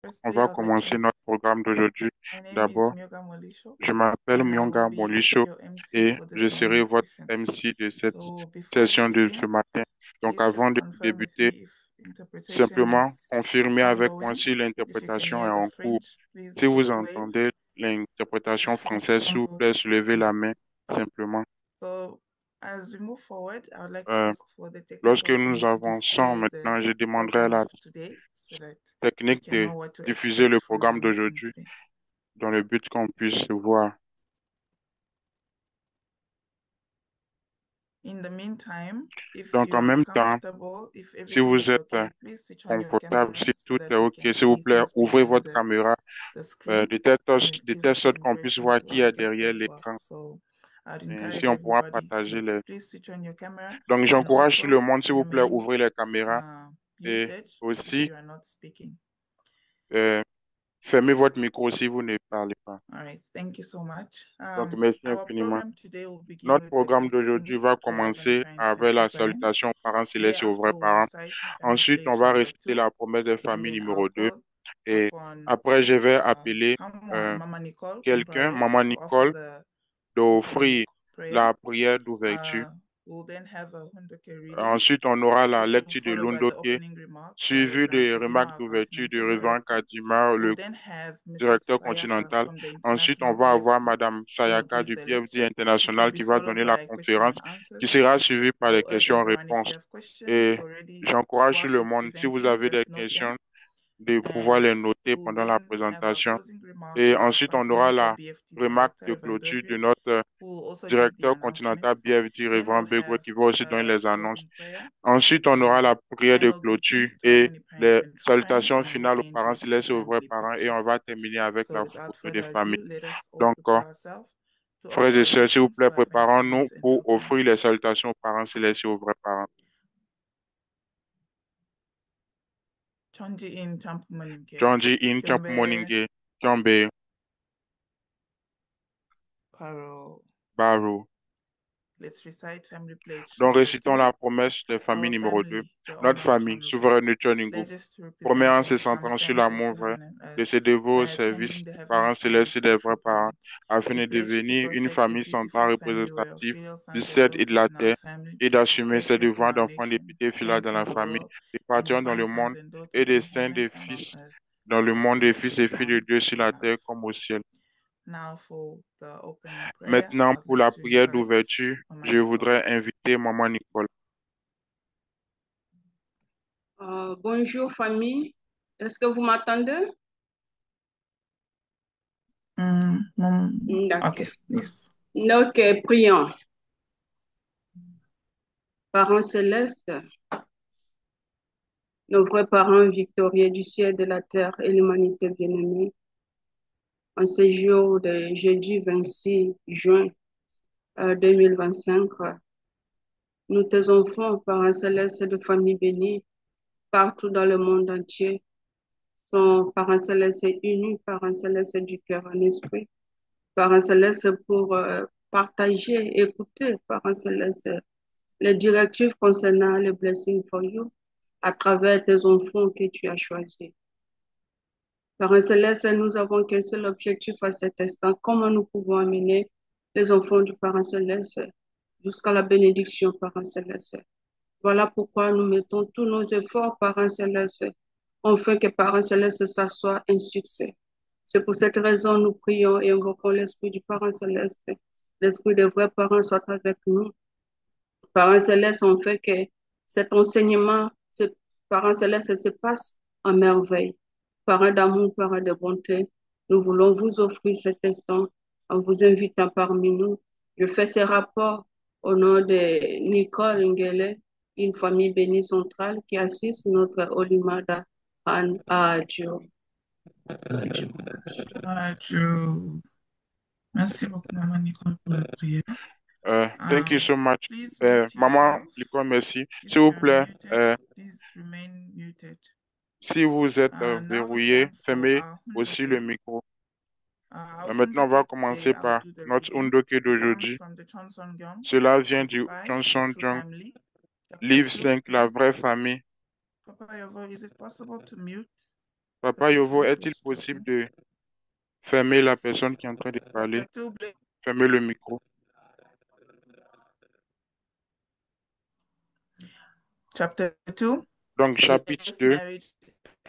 first On day, va I would like to commencer notre programme d'aujourd'hui. my name is D'abord, Myoga Molisho, je m'appelle and I will Myonga be Molisho your MC et for je this serai morning votre session. MC de cette So before we session de ce begin, matin. Donc, please avant just de confirm with me débuter, if interpretation simplement is confirmer avec moi ongoing. si If you can l'interprétation hear est the en cours. French, please Si vous just wave. entendez l'interprétation For française, s'il vous example, plaît, soulevez la main simplement. so as we move forward, I would like to Euh, ask for the Lorsque technical nous team to avançons display maintenant, the je demanderai à program la of today so that we technique can de know what to diffuser le expect from programme our meeting d'aujourd'hui today. dans le but qu'on puisse voir. In the meantime, if Donc, en you're même temps, comfortable, if si everything vous is êtes okay, please switch on your confortable, camera si so tout that est we OK, can s'il vous see plaît, who's ouvrez behind votre caméra the screen, and it de gives a telle good sorte qu'on puisse impression voir to qui est our guests derrière as well. l'écran. So I'd Et encourage ainsi, on pourra everybody partager to les... please switch on your camera Donc, and j'encourage tout le also monde, s'il vous plaît, remain ouvrez les caméras et muted if aussi you are not speaking. euh, fermez votre micro si vous ne parlez pas. All right, thank you so much. Donc, merci Our infiniment. program today will begin Notre with the programme d'aujourd'hui greetings va to heavenly commencer parents and avec true la parents. salutation aux parents célestes et aux vrais Thereafter, we'll parents. recite Family Ensuite, on Pledge va number réciter 2, la promesse de and famille then numéro I'll 2. call Et upon après, je vais appeler someone, Mama Nicole quelqu'un, Kumbare, Maman to offer Nicole, the opening d'offrir prayer. la prière d'ouverture. We'll then have a Hunduke reading, Ensuite, on aura la which will lecture de follow by the l'Undoké, opening remark by suivie Reverend des remarques Kadima, our d'ouverture du Continental Révérend Director. Kadima, We'll le then have Mrs. directeur Sayaka continental. from the Ensuite, on International va avoir BFT, Madame who will Sayaka give du the PFD lecture. This will international be qui va followed donner la by question conférence, and qui answers. sera suivie par les I'll urge everyone, if you questions-réponses. have questions, Et to already, j'encourage tout while le she's monde, si vous presenting, avez des just note them. questions, de pouvoir And les noter we'll pendant la then have a présentation. closing remark Et by our ensuite, on aura Continental la BFT remarque Director, de Reverend clôture de Begre, notre who will also give the directeur continental announcements. BFD, Then we'll Révérend Begre, have qui va aussi donner a les annonces. closing prayer Ensuite, on aura and la prière de final clôture greetings to et heavenly parents les and true parents, salutations and we'll finales aux end parents with célestes et aux vrais family parents et picture. on va terminer avec So la without photo de further famille. ado, let us all Donc, prepare ourselves to frères offer et our sœurs, s'il vous greetings plaît, to heavenly préparons-nous parents and pour true offrir les parents. salutations aux parents célestes et aux vrais parents. Chonji in Champumanimke, John G. In, Kyombe Moninge, Kyombe, Paro. Baro. Let's recite family pledge Donc, number récitons 2. la promesse de famille Our numéro 2. family, the Notre honor of famille, Chanrubu, souveraine de Tchoningu, pledges to promet represent en se and become centrant sur central l'amour to vrai heaven and de earth se dévouer au by service attending the des heavenly parents célestes et parents des and vrais true parents, parents. afin We de pledge to devenir une perfect a famille beautiful centrale family where our représentative filial du sons and ciel et de daughters la in our terre family, et d'assumer ses patriots in devoirs our d'enfants nation, députés fidèles dans saints in la the famille, world, et and partiront dans le divine sons monde and et daughters in destin heaven des and on fils earth, dans le monde also des may fils be et filles de bound Dieu sur in la love. terre comme au ciel. Now for the opening prayer, Maintenant, I'd pour like la to prière invite d'ouverture, Mama je Nicole. voudrais inviter Maman Nicole. Bonjour famille, est-ce que vous m'entendez? D'accord. Okay, yes. Ok, prions. Parents célestes, nos vrais parents victorieux du ciel, de la terre et l'humanité bien-aimée, en ce jour de jeudi 26 juin 2025, nous tes enfants, parents célestes de famille bénie, partout dans le monde entier, sont parents célestes unis, parents célestes du cœur en esprit, parents célestes pour partager, écouter, parents célestes, les directives concernant le blessing for you à travers tes enfants que tu as choisis. Parents céleste, nous avons qu'un seul objectif à cet instant, comment nous pouvons amener les enfants du Parent céleste jusqu'à la bénédiction, Parent céleste. Voilà pourquoi nous mettons tous nos efforts, Parent céleste, afin que Parent céleste, ça soit un succès. C'est pour cette raison nous prions et invoquons l'esprit du Parent céleste. L'esprit des vrais parents soit avec nous. Parents céleste, on fait que cet enseignement, ce Parents céleste se passe en merveille. Parents d'amour, parents de bonté, nous voulons vous offrir cet instant en vous invitant parmi nous. Je fais ce rapport au nom de Nicole Ngele, une famille bénie centrale qui assiste notre Olimada à Dieu. Merci beaucoup, Maman Nicole, pour la prière. Thank you so much. Please mute Maman yourself. Nicole, merci. S'il If vous you are plaît, muted, please remain muted. si vous êtes Now it's verrouillé, time for fermez our aussi le Hunduke. micro. Our Maintenant, on va Hunduke today, commencer I'll par do the notre reading. Undoke It comes d'aujourd'hui. from the Chonsongyong, Cela vient Book du 5, The Johnson True Jung, Family. Chapter livre 2, 5, La List. vraie famille. Papa Yovo, is it possible to mute? Papa Yovo, person est-il who's possible talking. de fermer la personne qui est en train de parler? Chapter 2, Fermer le micro. Chapter 2, Donc, chapitre Blessed 2, Marriage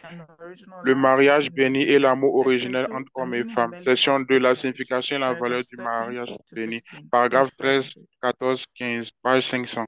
and Original le Life mariage Between béni Daddy et and Mommy. l'amour Section originel 2, entre The hommes et Meaning and femmes. Value Section of 2, Blessed la Marriage. signification et la valeur Paragraphs du 13 mariage to béni. 15, Paragraphe page 13, 500. 14, 15, page 500.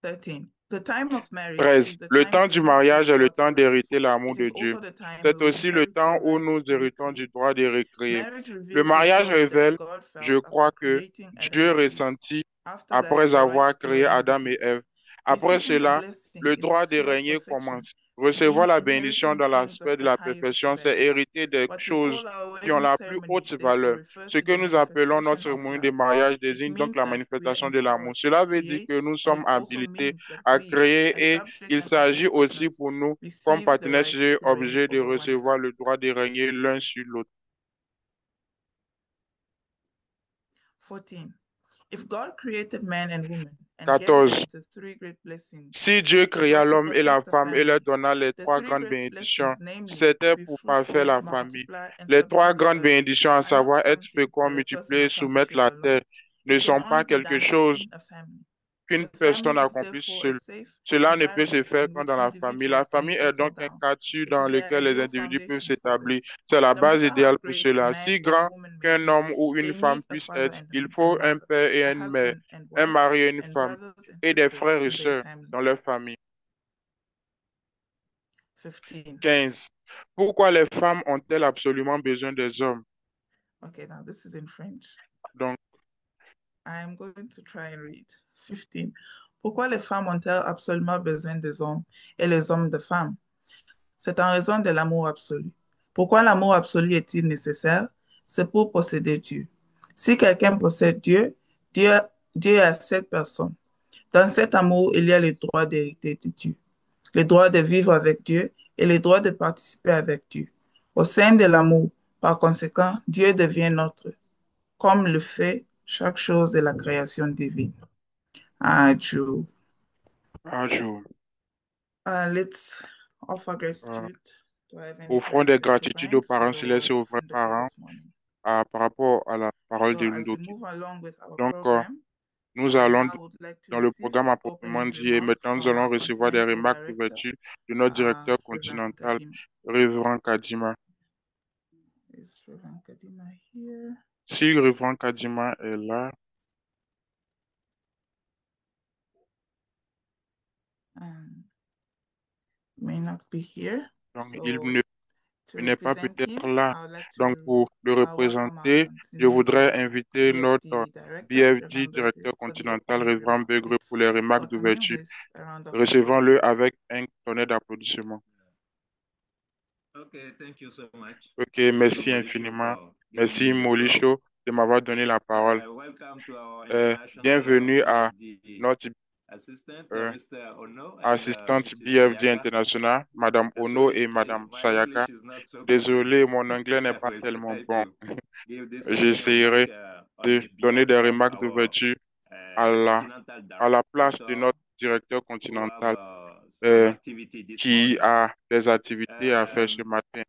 13. The time of marriage 13. is the Le time temps to du live mariage out est le God's temps love. d'hériter l'amour It de is Dieu. also the time we C'est will aussi le inherit temps the où rights nous to héritons du recreate. droit de recréer. Marriage Le reveals the mariage joy that révèle, God je felt crois after que creating Adam Dieu and Eve. ressentit After that, après the right avoir to créé reign Adam et begins. Ève. Après Receiving the cela, blessing le in the droit de sphere of régner perfection commence. Recevoir means la bénédiction inheriting dans things of l'aspect de the la highest perfection, c'est value. hériter des What we choses call our qui ont wedding la plus haute ceremony, therefore, valeur. refers Ce to que the nous appelons notre manifestation of cérémonie de love. mariage It désigne donc means la that we are manifestation de l'amour. empowered to Cela veut dire recreate, que nous and sommes it also habilités means that à we, créer as et subject il and s'agit passive aussi partners, pour nous, comme receive the partenaires right sujets, to reign obligés de over one recevoir another. le droit de régner l'un sur l'autre. 14. If God created man and woman and gave 14. them the three great blessings, Si Dieu it créa was to l'homme et la perfect the femme et leur family. donna les The trois three grandes great bénédictions, blessings, namely, to c'était be pour parfaire fruitful, la famille. multiply, and Les trois subdue the grandes earth, bénédictions, à are not savoir être something fécond, that a person multiplier, soumettre accomplishes la alone. terre, ne It can sont only pas be quelque done chose within a family. qu'une The personne family is accomplit therefore a seule. safe Cela ne peut se environment faire in qu'en which dans la famille. La individuals can famille est settle donc un down. cadre sûr It dans is the lequel les ideal individus peuvent foundation for s'établir. this. C'est la No base matter how idéale pour great a cela. man Si or grand woman may qu'un be, homme ou une they femme need a puisse father être, and, il and faut un mother, père et a une mère, husband and un wife, mari et une and femme, brothers and et des sisters frères et in their sœurs family. dans leur famille. 15. 15. Pourquoi les femmes ont-elles absolument besoin des hommes? Okay, now this is in French. Donc, I am going to try and read. 15. Pourquoi les femmes ont-elles absolument besoin des hommes et les hommes des femmes? C'est en raison de l'amour absolu. Pourquoi l'amour absolu est-il nécessaire? C'est pour posséder Dieu. Si quelqu'un possède Dieu, Dieu est à cette personne. Dans cet amour, il y a le droit d'hériter de Dieu, le droit de vivre avec Dieu et le droit de participer avec Dieu. Au sein de l'amour, par conséquent, Dieu devient notre, comme le fait chaque chose de la création divine. Adieu. adieu. Let's offer Euh, gratitude to our Heavenly offrons des parents and gratitudes aux divines for parents the célestes et words aux of vrais Ndoke parents this morning. par rapport à la parole So de as we Ndoki. move along with our Donc, program, nous I allons now would like to dans le receive programme à proprement opening dit et remark maintenant nous from allons our recevoir des continental remarques director, d'ouverture de notre directeur Reverend continental, Kadima. Révérend Kadima. Is Reverend Kadima here? Si Révérend Kadima est là, May not be here. donc So il n'est pas represent peut-être him, là. I would like Donc, to pour le welcome our représenter, je continental voudrais inviter notre BFD director, BFD, Reverend Begrip, directeur for the continental, opening Révérend remark. Begreux, Let's pour les remarques welcome him d'ouverture. with a round of applause. Recevons-le avec un tonnerre d'applaudissements. Okay, thank you so much. Ok, merci infiniment. Merci Molicho de m'avoir donné la parole. Welcome to our Bienvenue à BFD notre assistant, euh, Mr. Ono and assistante Mrs. BFD Sayaka. internationale, Madame Ono et Madame My Sayaka. English is not so good, Désolé, but mon anglais n'est I pas will tellement try bon. to give this J'essaierai remark on de donner behalf des of remarques our d'ouverture à continental la place de director notre directeur who continental have some euh, activity this qui morning. a des activités à faire ce matin.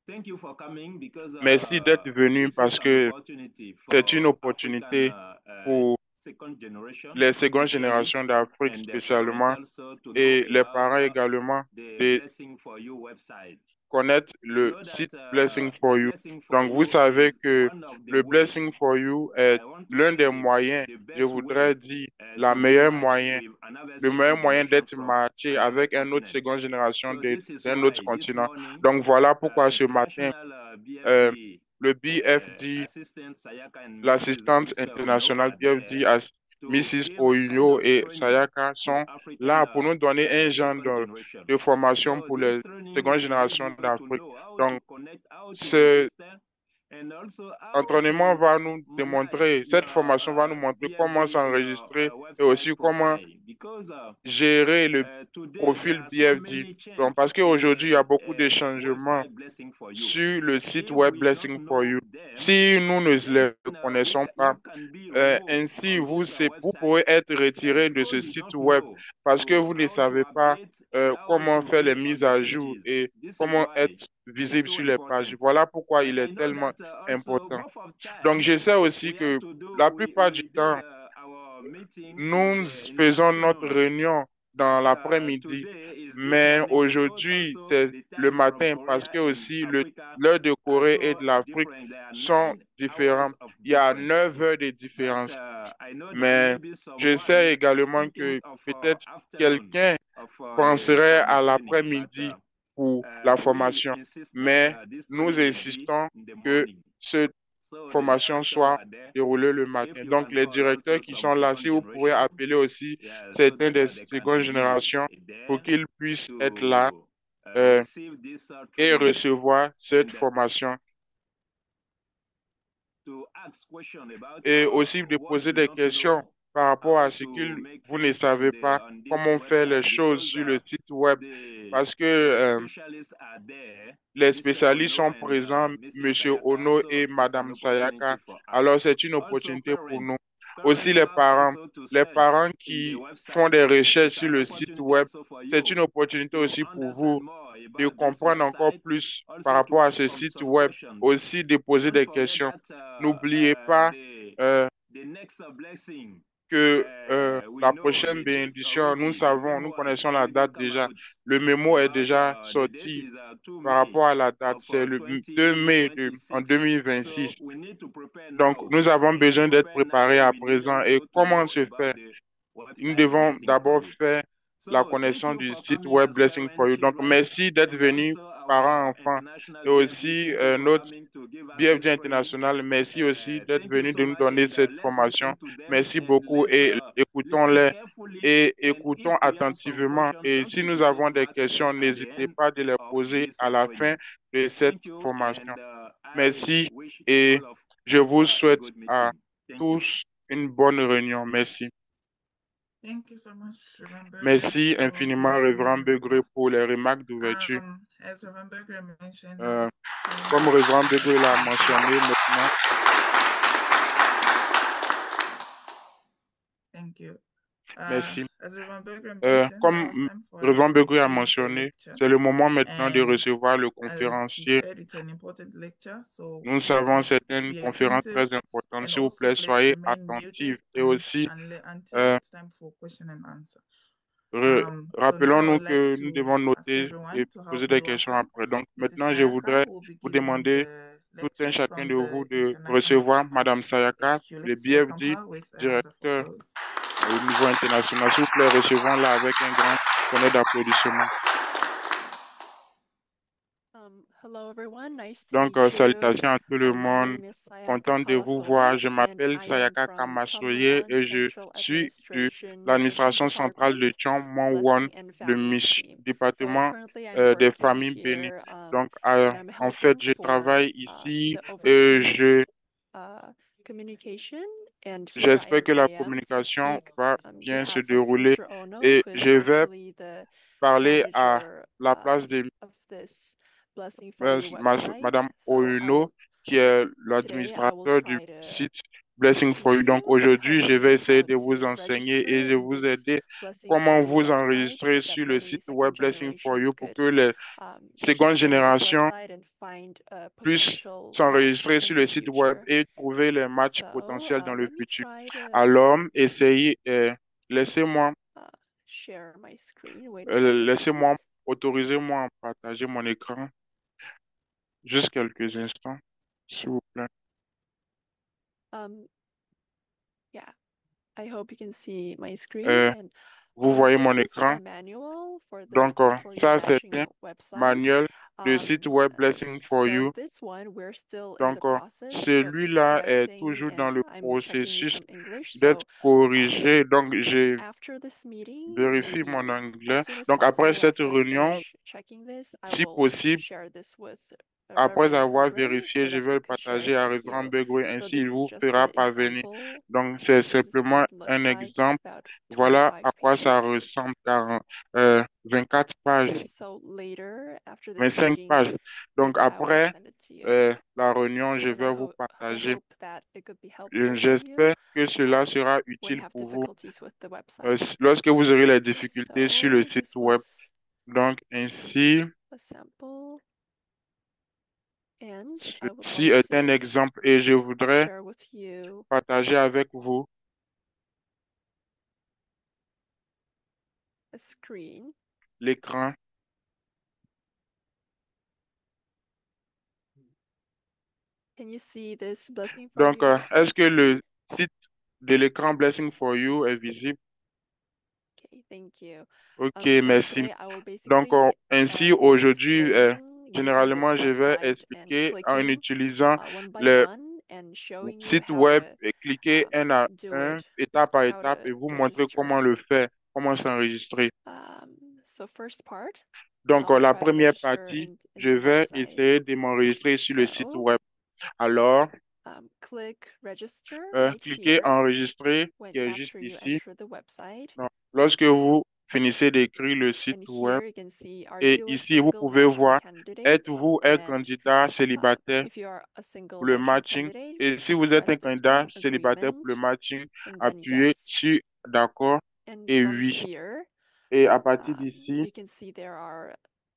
Thank you for coming because Merci d'être venu this parce is an que opportunity c'est une for opportunité African pour second generation les secondes especially générations d'Afrique and the parents spécialement also to know et les parents about également the de Blessing for You website. connaître You le know that site Blessing for the You. Blessing for Donc, vous You savez is que one of the le ways, Blessing for You est I want to l'un des say moyens, the je best way voudrais dire la to be meilleure matched moyen, with another le meilleur second moyen generation d'être from matché another avec un autre continent. seconde génération So this is d'un autre why this continent. morning Donc, voilà pourquoi ce matin, International euh, BFD le BFD, Assistant Sayaka and l'assistante Mr. Ono internationale are BFD, there to Mrs. give kind Oyunyo of et training Sayaka to sont African là pour nous donner un genre second generation. de formation So pour this les training secondes will lead générations you to d'Afrique. know how to Donc, connect, how to ce register, and also how entraînement to va nous monetize démontrer, cette your formation va nous montrer comment BFD, your s'enregistrer et aussi website comment profile gérer le profil BFD. Donc, parce qu'aujourd'hui, il y a beaucoup de changements sur le site web Blessing for You. Si nous ne les connaissons pas, ainsi vous pouvez être retiré de ce site web parce que vous ne savez pas comment faire les mises à jour et comment être visible sur les pages. Voilà pourquoi il est tellement important. Donc, je sais aussi que la plupart du temps, nous faisons notre réunion dans l'après-midi, mais aujourd'hui, c'est le matin parce que aussi l'heure de Corée et de l'Afrique sont différentes. Il y a 9 heures de différence. Mais je sais également que peut-être quelqu'un penserait à l'après-midi pour la formation, mais nous insistons que cette formation soit déroulée le matin. Donc, les directeurs qui sont là, si vous pouvez appeler aussi certains des secondes générations pour qu'ils puissent être là euh, et recevoir cette formation. Et aussi de poser des questions par rapport à ce que vous ne savez pas, comment faire les choses sur le site web, parce que les spécialistes sont présents, Monsieur Ono et Madame Sayaka. Alors, c'est une opportunité pour nous. Aussi, les parents qui font des recherches sur le site web, c'est une opportunité aussi pour vous de comprendre encore plus par rapport à ce site web, aussi de poser des questions. N'oubliez pas euh, que la prochaine bénédiction, nous connaissons la date déjà. Le mémo est déjà sorti par rapport à la date. C'est le 2 mai en 2026. Donc, nous avons besoin d'être préparés à présent. Et comment se faire? Nous devons d'abord faire la connaissance du site web Blessing for You. Donc, merci d'être venu, parents, enfants, et aussi notre BFD International. Merci aussi d'être venu de nous donner cette formation. Merci beaucoup et écoutons-les et écoutons attentivement. Et si nous avons des questions, n'hésitez pas de les poser à la fin de cette formation. Merci et je vous souhaite à tous une bonne réunion. Merci. Thank you so much, Reverend Berger, Merci for infiniment, your Révérend remarks. Begré, pour les remarques d'ouverture. As Reverend Berger mentioned, Euh, now Comme Révérend Begré l'a mentionné maintenant, thank you. merci. As Reverend Berger mentioned, now Comme it's time for us Révérend to Begré a receive the mentionné, lecture. c'est le moment maintenant de And recevoir le as he conférencier. said, it's an important lecture, so Nous savons please c'est une be conférence attentive très importante. and S'il vous also plaît, please soyez remain attentifs. muted Et aussi, until euh, it's time for question and answer. So now I rappelons-nous would like que nous to devons ask noter et everyone to poser help des me questions welcome après. Donc Mrs. maintenant, je Sayaka, voudrais who will be vous giving demander, the tout un lecture chacun from de the vous, de International recevoir Madame Sayaka, HQ. le Let's welcome BFD, her with a round of directeur applause. au niveau international. S'il vous plaît, recevons-la avec un grand tonnerre d'applaudissements. Hello everyone, nice to Donc, meet you. salutations à tout le My monde. name is Sayaka Content de vous voir. Je Kamasoye, and m'appelle I am Sayaka from Kamasoye Chongwon et je Central suis de Administration l'administration Missions centrale de Department, Chongwon, Blessing and le Family Team. So département currently I'm des working familles bénies. here, Donc, and I'm en fait, helping je for travaille ici the et overseas communication. And here j'espère que la I am to communication speak va on bien se behalf of dérouler Mr. Ono, et who is je vais actually the parler à manager la place de of this Blessing for You website. Madame So Oyuno, qui est today I will l'administrateur du try to site Blessing for You. teach Donc you aujourd'hui, je how vais essayer de to vous enseigner register et de in vous this aider Blessing for comment You vous website enregistrer so that sur le many site second web Blessing for You generations pour could que les secondes register in this générations website and find a puissent potential match s'enregistrer sur in le the site web future. et trouver les matchs So potentiels dans le let me futur. try to Alors, essayez, laissez-moi, share my screen. Wait a second, laissez-moi, please. autorisez-moi à partager mon écran. Juste quelques instants, s'il vous plaît. Yeah, I hope you can see my screen. And Vous voyez this mon is écran. a manual for the Donc, for your ça, c'est matching un website. manuel de site web Blessing for So You. this one, we're still in Donc, the process of celui-là est correcting, toujours dans and le I'm checking processus some English. d'être So corrigé. Donc, je after this meeting, vérifie mon maybe anglais. as soon as Donc, après possible cette after I réunion, finish checking this, I si will possible, share this with après Reverend avoir Begray so vérifié, je that vais he le can share partager it à with Révérend you. Begray, So ainsi this il is vous just fera an parvenir. example. Donc, c'est This is what simplement it looks un like. It's exemple. about Voilà 25 à quoi ça pages. ressemble, car 24 pages, So later, after this 25 meeting, pages. Donc, maybe I will après send it to you. la réunion, je And vais vous I partager. hope that it could be helpful for you J'espère que cela sera when you utile have pour vous difficulties with the website. lorsque vous aurez les difficultés sur le So site this web. was Donc, ainsi, a sample, and I would ceci like est un to exemple et je voudrais share with you partager avec vous a screen. l'écran. Can you see this Blessing for Donc, You website est-ce que screen? le site de l'écran Blessing for You est visible? Okay, thank you. Ok, So merci. today I will Donc, basically ainsi, be aujourd'hui, explaining using généralement, this je vais website and expliquer en clicking utilisant one by le one and showing you site how web to et cliquer un à do un, it, étape par how étape, to et vous montrer register. comment le faire, comment s'enregistrer. So first part, Donc, I'll la try to première register partie, in je the vais website. essayer de m'enregistrer sur le site So, web. Alors, click register right cliquez here enregistrer when qui est juste after you ici. enter the website. Donc, lorsque vous finissez d'écrire le site And web, here you can see, are et you a ici, vous single pouvez matching voir, candidate? êtes-vous un And candidat célibataire if you are a single pour le matching matching? candidate, Et si vous êtes press un this candidat one, célibataire pour le agreement, matching, and then appuyez yes. sur d'accord And et from oui. here, Et à partir d'ici, you can see there are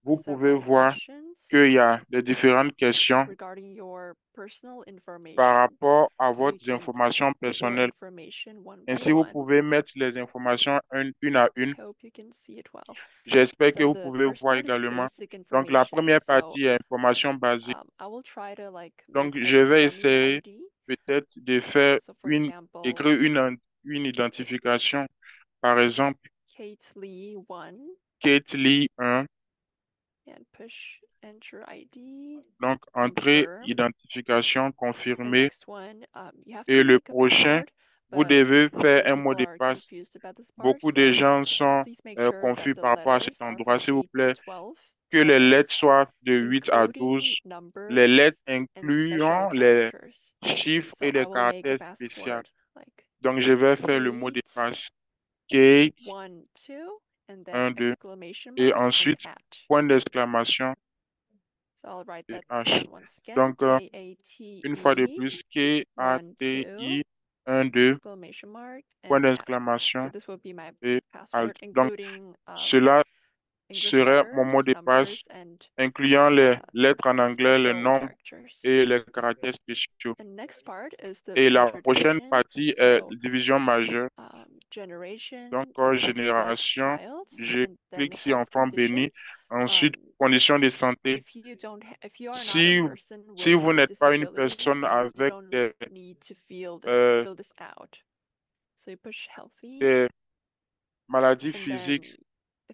vous pouvez several voir questions qu'il y a des différentes questions regarding your personal par information. rapport à So you vos can informations put your personnelles. information one by Ainsi, vous one. pouvez mettre les informations une à une. I hope you can see it well. J'espère que So vous the pouvez first voir part is également. basic Donc, la information. première So partie est information basique. I will try to Donc, make je a vais dummy essayer ID. peut-être de faire So for example, écrire une identification. Par exemple, Kate Lee 1 Kate Lee 1. and push enter ID. Donc, entrée, Confirm. identification The confirmée. next one, you have Et to le make a prochain, password, vous but devez faire many un mot people de are passe. confused about this part. Beaucoup de So gens sont please make sure that confus the par rapport à cet letters are endroit. from S'il vous 8 to plaît, 12 que les lettres letters, soient de 8 à 12. including Les lettres numbers and special incluant les characters. chiffres So et I les will make a caractères spéciaux. password like Donc, je vais faire le mot de Kate passe. Kate 1 2 and then 1, 2. exclamation Et mark and ensuite, at. point d'exclamation So I'll write et that H. down once again. Donc, K-A-T-E une fois de plus, 1 2 K-A-T-I 1, 2, exclamation mark point and at. So d'exclamation this will be my et password, alt. Donc, including cela English serait mon mot letters, de passe, numbers, and incluant les lettres en anglais, les special nombres characters. et les caractères spéciaux. And next part is the Et la major prochaine division. partie est So division majeure. generation, Donc, you click blessed génération, child, je and then clique sur health enfant condition. béni. Ensuite, conditions de santé. If you are not Si, a person si with vous a n'êtes pas une disability, personne then you avec don't need to fill this out. So you push healthy, des maladies and then physiques if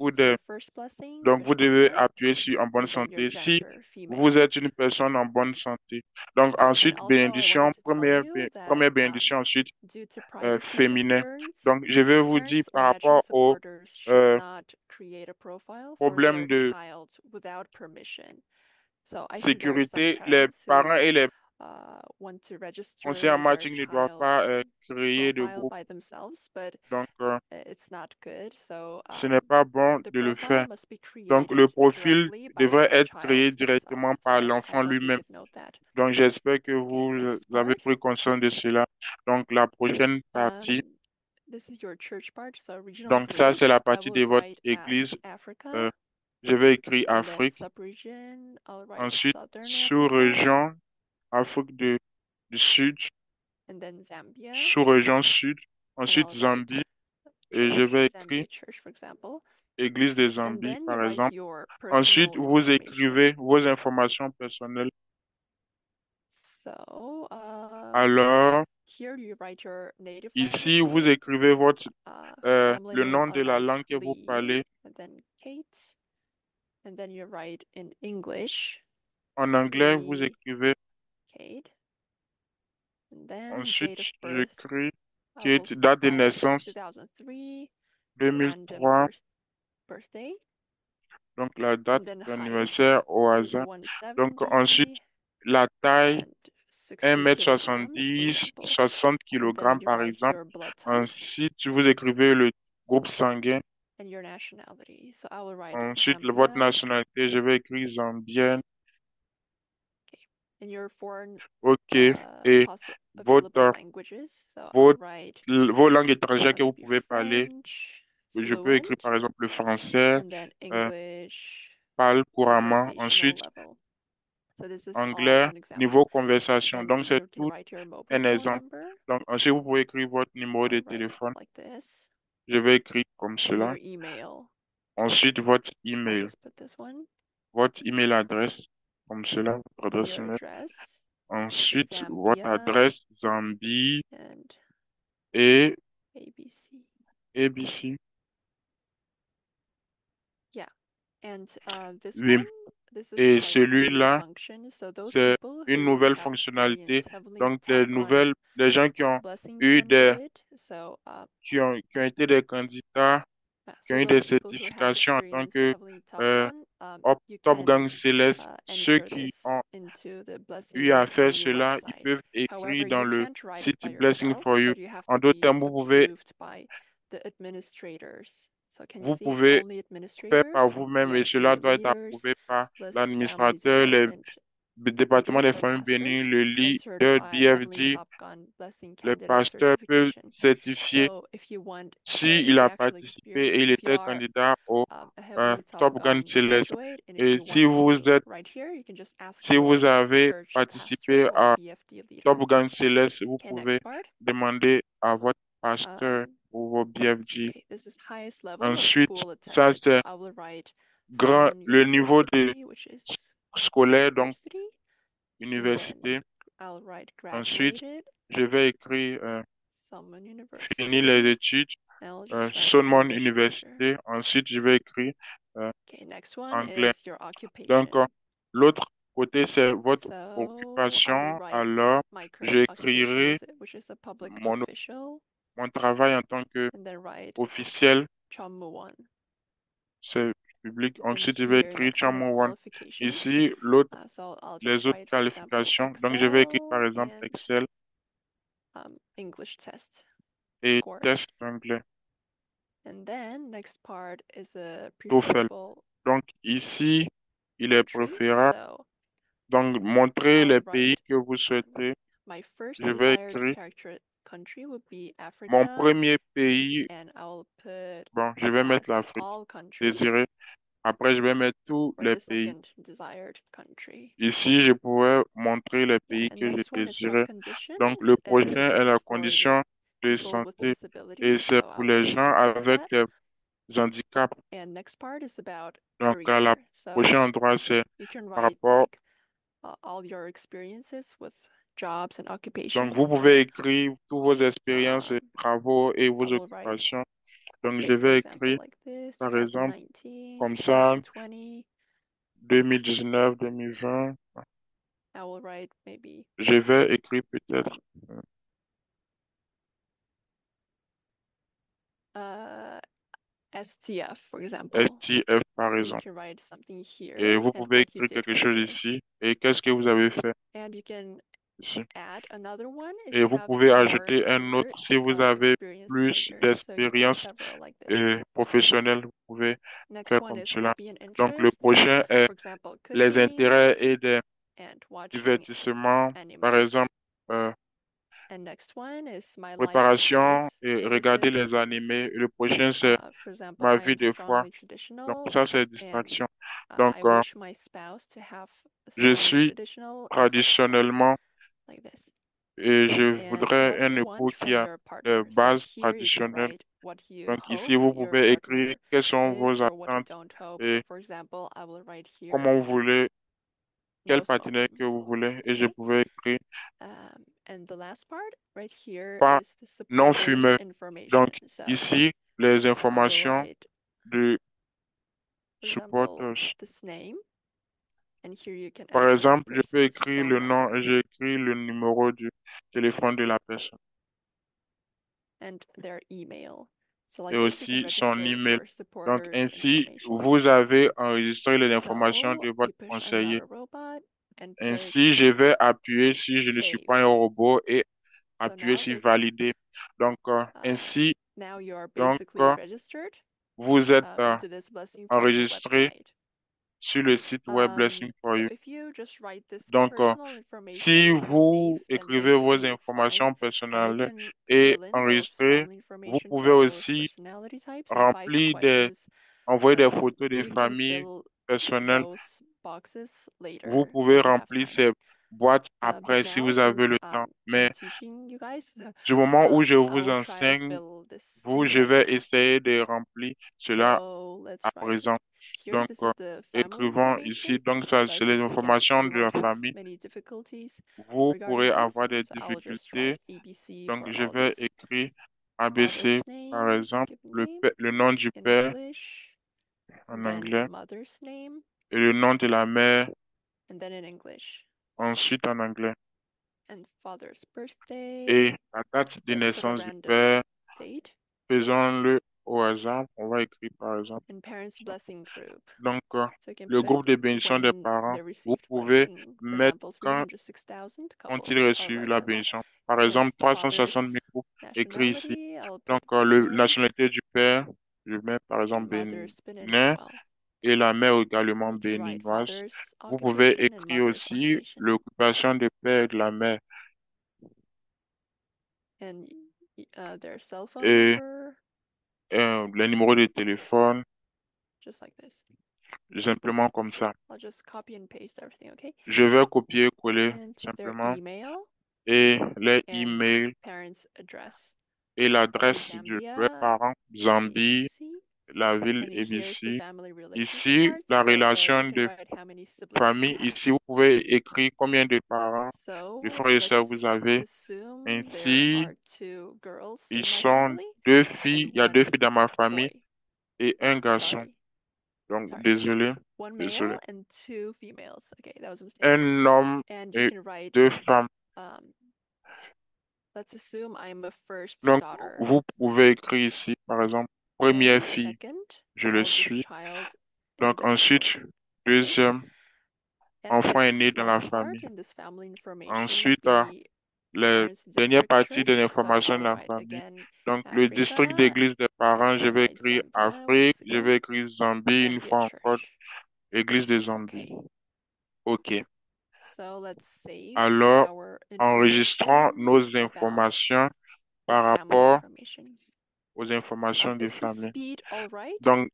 ou it's des... your first blessing, Donc, vous push this devez one, appuyer sur en bonne and then your santé si gender, female. vous êtes une personne en bonne santé. Donc, ensuite, And also, I bénédiction, wanted to tell première, you that première bénédiction, ensuite, due to privacy féminin. concerns, Donc, je vais vous dire parents or par natural rapport au supporters should not create a profile for problème their de child without permission. So I think there are some sécurité, les parents parents who et les want to register conseillers en their matching ne doivent pas child's créer de profile groupe. by themselves, but Donc, it's not good. So ce n'est pas bon the de le profile faire. must be Donc, created le profil directly by devrait the être créé child directement themselves. par So I l'enfant hope you lui-même. could note that. Donc, j'espère que Okay, vous next avez part. pris conscience de cela. Donc, la prochaine partie. This is your church part. So regional Donc, ça, group, c'est la I partie will de votre write église. as Africa. Je vais écrire And then Afrique. sub-region, I'll write Ensuite, Southern Africa. sous-région, Afrique du Sud. And then Zambia. Sous-région Sud. Ensuite, And I'll write Zambie. Et je vais écrire Zambia Church, for example. Église de And Zambie, then you par write exemple. your Ensuite, personal vous information. écrivez vos informations personnelles. So, Alors, here you write your native ici, language vous name. écrivez votre, Family le name, nom I'll de la write langue que vous Lee, parlez. and then Kate. And then you write in English. En anglais, vous Lee, écrivez. Kate. And then Ensuite, date of birth. j'écris I will Kate, date de write as naissance 2003. Random 2003. birthday. Donc, la date And then height d'anniversaire au would be hasard. Donc, 170 ensuite, la taille, and 60 1m70, kilograms, for example. 60 And then kg you par write exemple. your blood type Ensuite, vous écrivez le groupe sanguin. and your nationality. So I will write Ensuite, votre Zambia. nationalité, je vais écrire zambienne. Okay. And your foreign OK. Et available votre, languages. So I'll votre, write vos langues étrangères que vous maybe pouvez parler. French, Je peux écrire fluent, par exemple le français, and then English parle couramment. conversational Ensuite, level. So this is all anglais, an example. niveau conversation. And Donc, c'est you can tout write your mobile un phone exemple. number. Donc, ensuite, vous pouvez écrire votre numéro de I'll write téléphone. like this. Je vais écrire comme And cela. your email. Ensuite, votre I'll email. just put this one. Votre email adresse, comme cela, votre And adresse your email. address. Ensuite, votre Zambia adresse Zambie and et ABC. ABC. Yeah. And this Oui. one, this is Et like a new celui-là, function. So those c'est people une who nouvelle have fonctionnalité. experienced heavily Donc, Top Gun les gens qui ont Blessing eu des, candidate. So qui ont été des candidats, qui ont eu des those people who have certifications en tant experienced que heavily Top euh, Gun, you Top can Gun Céleste, ceux enter qui this ont into the eu Blessing à for faire You cela, ils website. peuvent However, écrire dans you le can't write it site by Blessing yourself, for You. but you have En to d'autres be termes, vous pouvez, approved by the administrators. So can you vous see pouvez only faire par administrators like vous-même et cela BFD doit être leaders, approuvé par list families l'administrateur, development le département des leaders or familles bénies, pastors le can leader certify heavily BFD, Top Gun Blessing le candidate pasteur peut certification. certifier So if you want, s'il if you a actually participé et il if you était are candidat au a heavily Top Top Gun Gun Céleste. graduate, and if Et you want to write here, you can just ask si your vous avez church participé pastor or à BFD leader. Top Gun Céleste, vous Okay, pouvez next part. demander à votre pasteur ou vos BFD. Okay, this is highest level of Ensuite, school ça attendance. c'est I will write grand, Salmon le niveau de University, which is scolaire, donc university. université. And then I'll write Ensuite, graduated, je vais écrire Salmon fini les University. études, And I'll just write Solomon English major. Université. Ensuite, je vais écrire Okay, next one anglais. is your Donc, occupation. l'autre côté, c'est votre So I will occupation. write Alors, my current occupation, j'écrirai which is a public mon, official, mon travail en tant and then write qu'officiel. Chamuwan. C'est public. And Ensuite, je vais here, écrire next one is Chamo One. qualifications. Ici, l'autre, So I'll les just autres write, for example, qualifications. Donc, je vais écrire par exemple Excel Excel and English test et score. test anglais. And then next part is a TOEFL. preferable Donc, ici, il est country. préférable. So Donc, montrez I'll les write, pays que vous souhaitez. my first Je vais desired écrire country would be Africa, mon premier pays. and I'll put Bon, je vais mettre as l'Afrique all countries désirée. Après, je vais mettre tous for les the pays. second desired country. Ici, je pourrais montrer les Yeah, pays and que je next one is désirais. health conditions, Donc, le and prochain so est this la is for condition the de people with santé. Et disabilities. c'est So pour I'll les just gens cover avec that. des handicaps. And next part is about Donc, career. la So prochain endroit, c'est you can par write rapport. like all your experiences with jobs and Donc, occupations. vous pouvez écrire toutes vos expériences, Um, travaux et I vos will write, occupations. Donc, je for vais example, écrire, like this, par exemple, 2019, comme ça, 2020. 2019, 2020. I will write maybe Je vais écrire peut-être STF, for example. STF, par And you exemple. can write something here Et vous and pouvez what you écrire did quelque right chose here. ici. Et qu'est-ce que vous avez fait And you can ici. add another one if Et you vous have pouvez more ajouter un career autre si vous avez experienced plus careers. So you can put d'expérience several like this. professionnelle. Vous pouvez Next faire one comme is cela. hobby and Donc, le interests. prochain est For example, les cooking intérêts et des and watching divertissements. Par anime. exemple, And next one is my life préparation faith. et So this regarder les is, animés. Le prochain, c'est for example, ma I vie am de foi. strongly traditional, Donc, ça, c'est and distraction. Donc, I wish my spouse to have a je strongly suis traditional as well, traditionnellement like this. et je And voudrais what un you époux want qui from a your des partner. So bases here you can traditionnelles. write what you Donc, hope ici, vous your pouvez écrire partner quelles sont is vos or what you attentes don't hope. et So for example, I will write here comment vous voulez, quel no partenaire smoking. que vous voulez. Et je Okay. pouvais écrire And the last part right here pas is the supporters non-fumeur. information. Donc, So ici, les I will informations write, de for example, supporters. this name. And here you can Par enter exemple, that je peux person's écrire phone le nom number et j'écris le numéro du téléphone de la personne. and their email. So et like this, you can aussi son register email. your Donc, supporters ainsi, information. vous avez enregistré les informations So de votre you push I'm not conseiller. a robot and Ainsi, push je vais appuyer si je ne suis pas un save. robot et So appuyer now sur this, valider. Donc, ainsi, now you are donc, basically registered vous êtes into this Blessing for You enregistré website. sur le site web Blessing for So You. if you just write this Donc, personal information si and vous save, then écrivez vos basically it's fine. informations And you personnelles can et fill in those enregistrer, family vous information, pouvez photos, aussi personality types, and 5 remplir questions. envoyer des photos des You can familles fill personnelles. those boxes later Vous pouvez when you have remplir time. ces boîtes But après si now, vous avez since le temps. I'm Mais teaching you guys, du moment où I je vous will try to enseigne, fill this je in right vais now. essayer de remplir cela So let's à write présent. here. Donc, This is the family écrivons information. ici. Donc, ça, So I c'est les think informations you de la won't have famille. many difficulties Vous regarding pourrez this. avoir des So I'll just difficultés. write ABC Donc, for je all vais these. écrire ABC, Father's par name, exemple, given name le nom du in père English, en then anglais mother's name, et le nom de la mère and then in English, ensuite en anglais. and father's birthday. Et la date de Let's put a naissance du random père, date. faisons-le au hasard. On va écrire par exemple. And parents blessing group. Donc, So you can le put groupe de bénédiction des when parents, they vous received pouvez blessing. For mettre example, quand 306,000 ont-ils couples. I'll reçu write la a lot. bénédiction. Par And exemple, 360 father's 000 couples écrit ici. nationality, I'll Donc, put la Benin, nationalité du père, je mets par exemple and mother's Benin as Bénin well. et la mère également You can write béninoise. father's Vous pouvez occupation and écrire mother's aussi occupation. l'occupation des pères et de la mère And their cell phone et number, les numéros de téléphone, just like this. simplement comme ça. I'll just copy and paste everything, okay? Je vais copier-coller And their simplement email et les and emails parents' address. et l'adresse Okay, de Zambia, leurs parents, Zambie, ABC. la ville And here's the ABC. family relationship Ici, part. la So you relation can de write how many siblings famille. you have. Ici, vous pouvez écrire combien de parents, So de frères et sœurs let's vous avez. assume there Ainsi, are 2 girls ils in my sont family deux filles. and Il y a deux one filles dans ma famille boy. et un garçon. Sorry. Donc, Sorry. désolé. One Désolé. male and 2 females. Okay, that was a mistake. Un homme And you et can write, deux femmes. let's assume I'm a first Donc, daughter. vous pouvez écrire ici, par exemple, première And fille, second, je le eldest suis. child in Donc, the ensuite, family. Okay? deuxième And enfant est né this dans la last part famille. in this family information Ensuite, be les parents' dernières district parties de church. So l'information de I'll la write famille. again Donc, le district Africa. d'église des parents, je I'll vais write écrire Zambia once Afrique, je again. vais écrire Zambie une Zambia fois encore, church. église de Zambie. Okay. OK. So let's save Alors, our enregistrons information nos about informations par this family rapport information. aux informations de Is the famille. speed all right? Donc,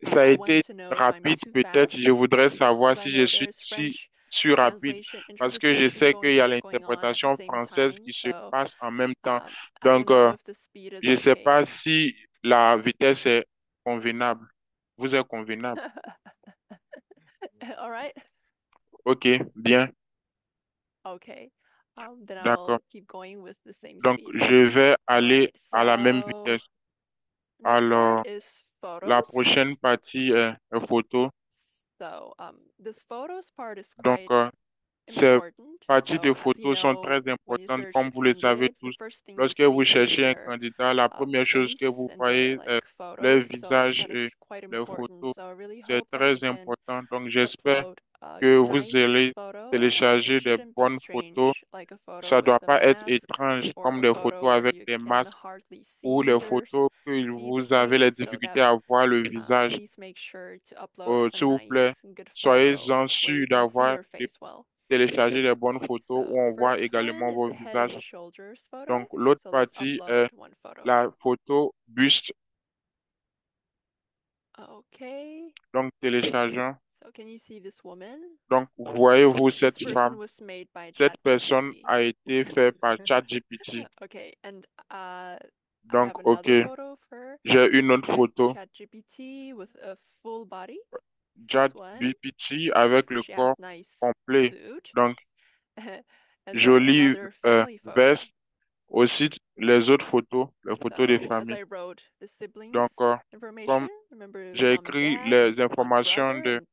ça a I want été to know if I'm rapide, too peut-être. fast, Je voudrais savoir because I si je know suis, there's French rapide, translation parce que je interpretation sais qu'il y a going on at the l'interprétation same française time. qui se So passe en même temps. I don't Donc, know if the speed is je ne sais okay. pas si la vitesse est convenable. Vous êtes convenable. All right. OK, bien. Okay. Then D'accord. I'll keep going with the same Donc, speed. je vais aller Alright, à la même so vitesse. next Alors, part is la photos. prochaine partie est photo. So this photos part is Donc, quite ces important. parties de So as you photos sont know, très when you importantes, search comme a vous le savez candidate, the tous. first thing you Lorsque vous see is cherchez un their candidat, la première chose que face vous and voyez their est leur photos. So visage that et is quite leurs important. photos. So I really C'est hope that you très can important. Donc, j'espère upload a que vous nice allez photo. télécharger It des shouldn't be bonnes photos. strange, like a photo Ça ne with doit a pas être mask étrange or comme a des photo photos where avec you des can masques hardly ou see les photos que see the vous avez les face. So that difficultés à voir le visage. please make sure to upload a S'il vous plaît, nice, good photo soyez-en where sûrs you can see d'avoir your face well. télécharger les bonnes Okay, photos so où on voit first également one is vos the head visages. and shoulders photo. Donc, l'autre So let's partie upload est one photo. la photo buste. Okay. Donc, téléchargeons. So can you see this woman? Donc, voyez-vous This cette person femme. was made by Cette personne ChatGPT. a été faite par ChatGPT. Okay, and I Donc, have OK, another photo of her j'ai une autre by photo. ChatGPT with a full body. ChatGPT avec So le she has corps nice complet. suit. Donc, And then jolie another family photo. veste. Aussi, les autres photos, les photos des So as familles. I wrote the siblings Donc, information, comme remember j'ai mom and écrit dad, les one informations brother, de and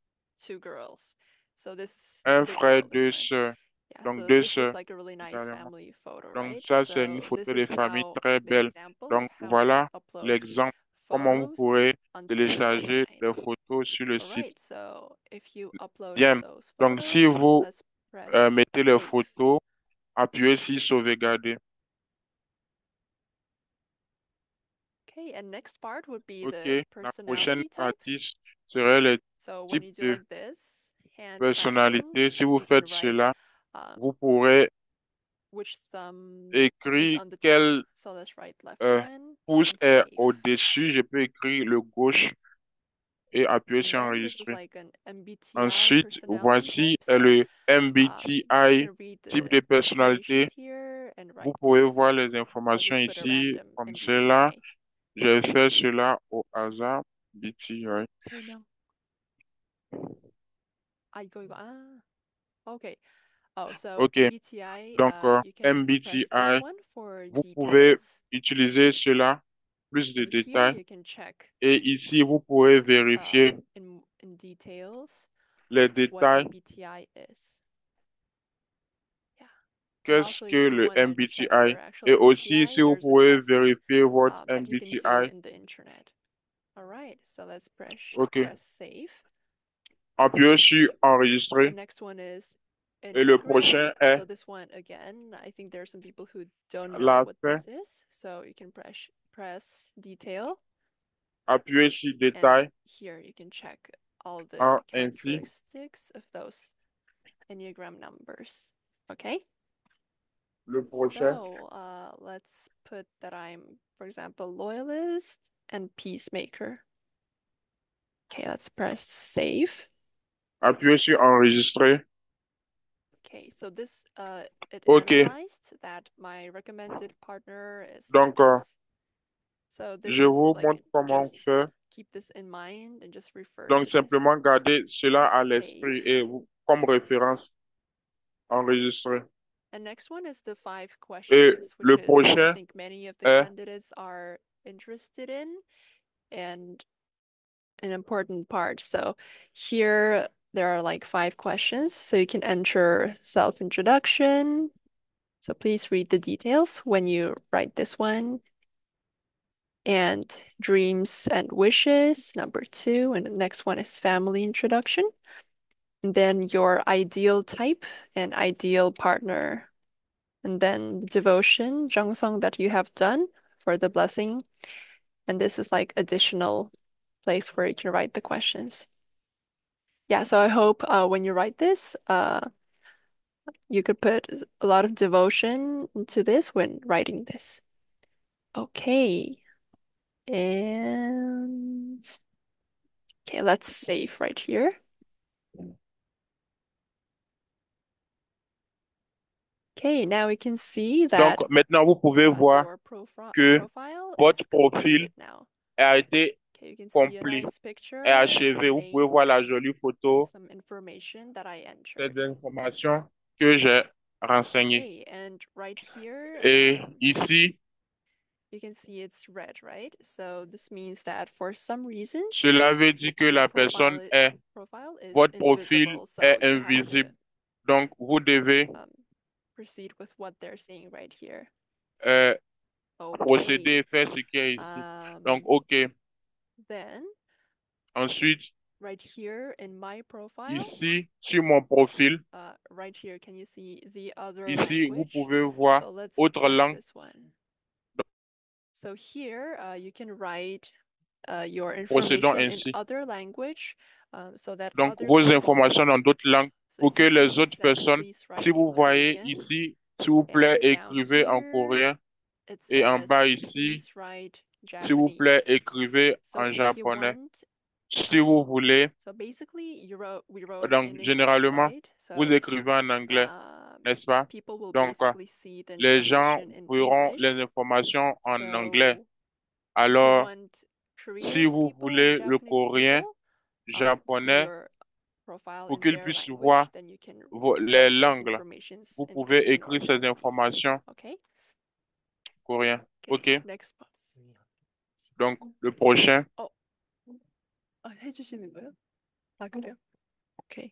2 girls. So this un the frère, girl, this deux one. sœurs. Yeah, Donc, so deux this looks sœurs like a really nice également. family photo, Donc, right? ça, c'est une So photo this de is famille now très the belle. example Donc, of how we can voilà upload l'exemple comment vous photos pourrez onto the télécharger website. des photos sur le All site. right, so if you upload Bien. those Donc, si photos, vous let's press mettez les save. photos, appuyez sur sauvegarder. Okay, and next part would be OK. the La prochaine personality type. partie serait les So when types you do de like this, hand clasping, personnalités. Si vous you can faites write cela, vous pourrez which thumb is écrire on the top. quel So let's write left euh, one pouce and est save. au-dessus. Je peux écrire le gauche et appuyer And sur then this is enregistrer. like an MBTI Ensuite, personality voici type. So le you MBTI can read type the de personnalité. explanations here and Vous write pouvez this. voir les I'll informations just put a ici random comme cela. MBTI. J'ai fait cela au hasard. MBTI. 설명. 이거. Okay. Oh, so OK. MBTI, Donc, you can press this MBTI, one for vous pouvez details. utiliser cela, plus de And here détails. you can check Et ici, vous pouvez vérifier in details les what détails. MBTI is. Yeah. And Qu'est-ce also, que if you le want to check MBTI? your actual Et aussi, MBTI, si vous there's a pouvez test vérifier votre that you can do MBTI. in the internet. All right, so let's OK. press save. Appuyez sur The enregistrer. next one is Et le Enneagram. prochain est So this one, again, I think there are some people who don't know la what fin. this is. So you can press detail. Appuyez sur And détail. here you can check all the Ainsi. characteristics of those Enneagram numbers. Okay? Le prochain. So let's put that I'm, for example, loyalist and peacemaker. Okay, let's press save. Appuyez sur enregistrer. Okay, so this it OK. analyzed that my recommended partner is Donc, like this. So this je is vous like montre comment just faire. keep this in mind and just refer Donc, to this. simplement gardez cela à Save. l'esprit et vous, comme référence, enregistrer. And next one is the 5 Et questions, le which is I prochain think many of the est candidates are interested in and an important part. So here there are like 5 questions. So you can enter self-introduction. So please read the details when you write this one. And dreams and wishes, number 2. And the next one is family introduction. And then your ideal type and ideal partner. And then the devotion, Jeongsong, that you have done for the blessing. And this is like additional place where you can write the questions. Yeah, so I hope when you write this, you could put a lot of devotion into this when writing this. Okay. And okay, let's save right here. Okay, now we can see that Donc, maintenant, vous pouvez voir your que profile votre is profil completed now. a été Okay, you can see a complet nice picture, et achevé. Vous pouvez name, voir la jolie photo, some information that I entered. des informations que j'ai renseignées. Okay, and right here, Et ici, you can see it's red, right? So this means that for some reasons, cela veut dire que your la personne est, profile is votre profil invisible. So est you have invisible. to Donc, vous devez proceed with what they're saying right here. procéder et faire ce qui est ici. Donc, OK. Then, ensuite, right here in my profile, ici, sur mon profil, right here, can you see the other ici, language? vous pouvez voir So let's autre press langue. this one. So here, you can write your Procédons information in ainsi. other language, so that Donc, other vos people, informations dans d'autres langues so pour if que you les see, it autres says, personnes, please write si in vous voyez Korean, ici, s'il vous plaît, and down écrivez en here, coréen. it Et en bas says, ici, please write s'il vous plaît, Japanese. écrivez So en if you japonais. want, Si vous voulez, so basically we wrote donc in English, généralement, right? vous So écrivez en anglais, n'est-ce pas? people will Donc, basically see the les gens information in verront English. les informations en So anglais. if you Alors, want si Korean vous people voulez and le Japanese coréen, people, see japonais, your profile pour in qu'ils their puissent language, voir then you can les write those langues, informations vous in pouvez Korean or écrire ces Japanese. informations Okay? coréen. Okay, OK? next box. Donc, le prochain. 해주시는 거예요? 아, 그래요? Okay.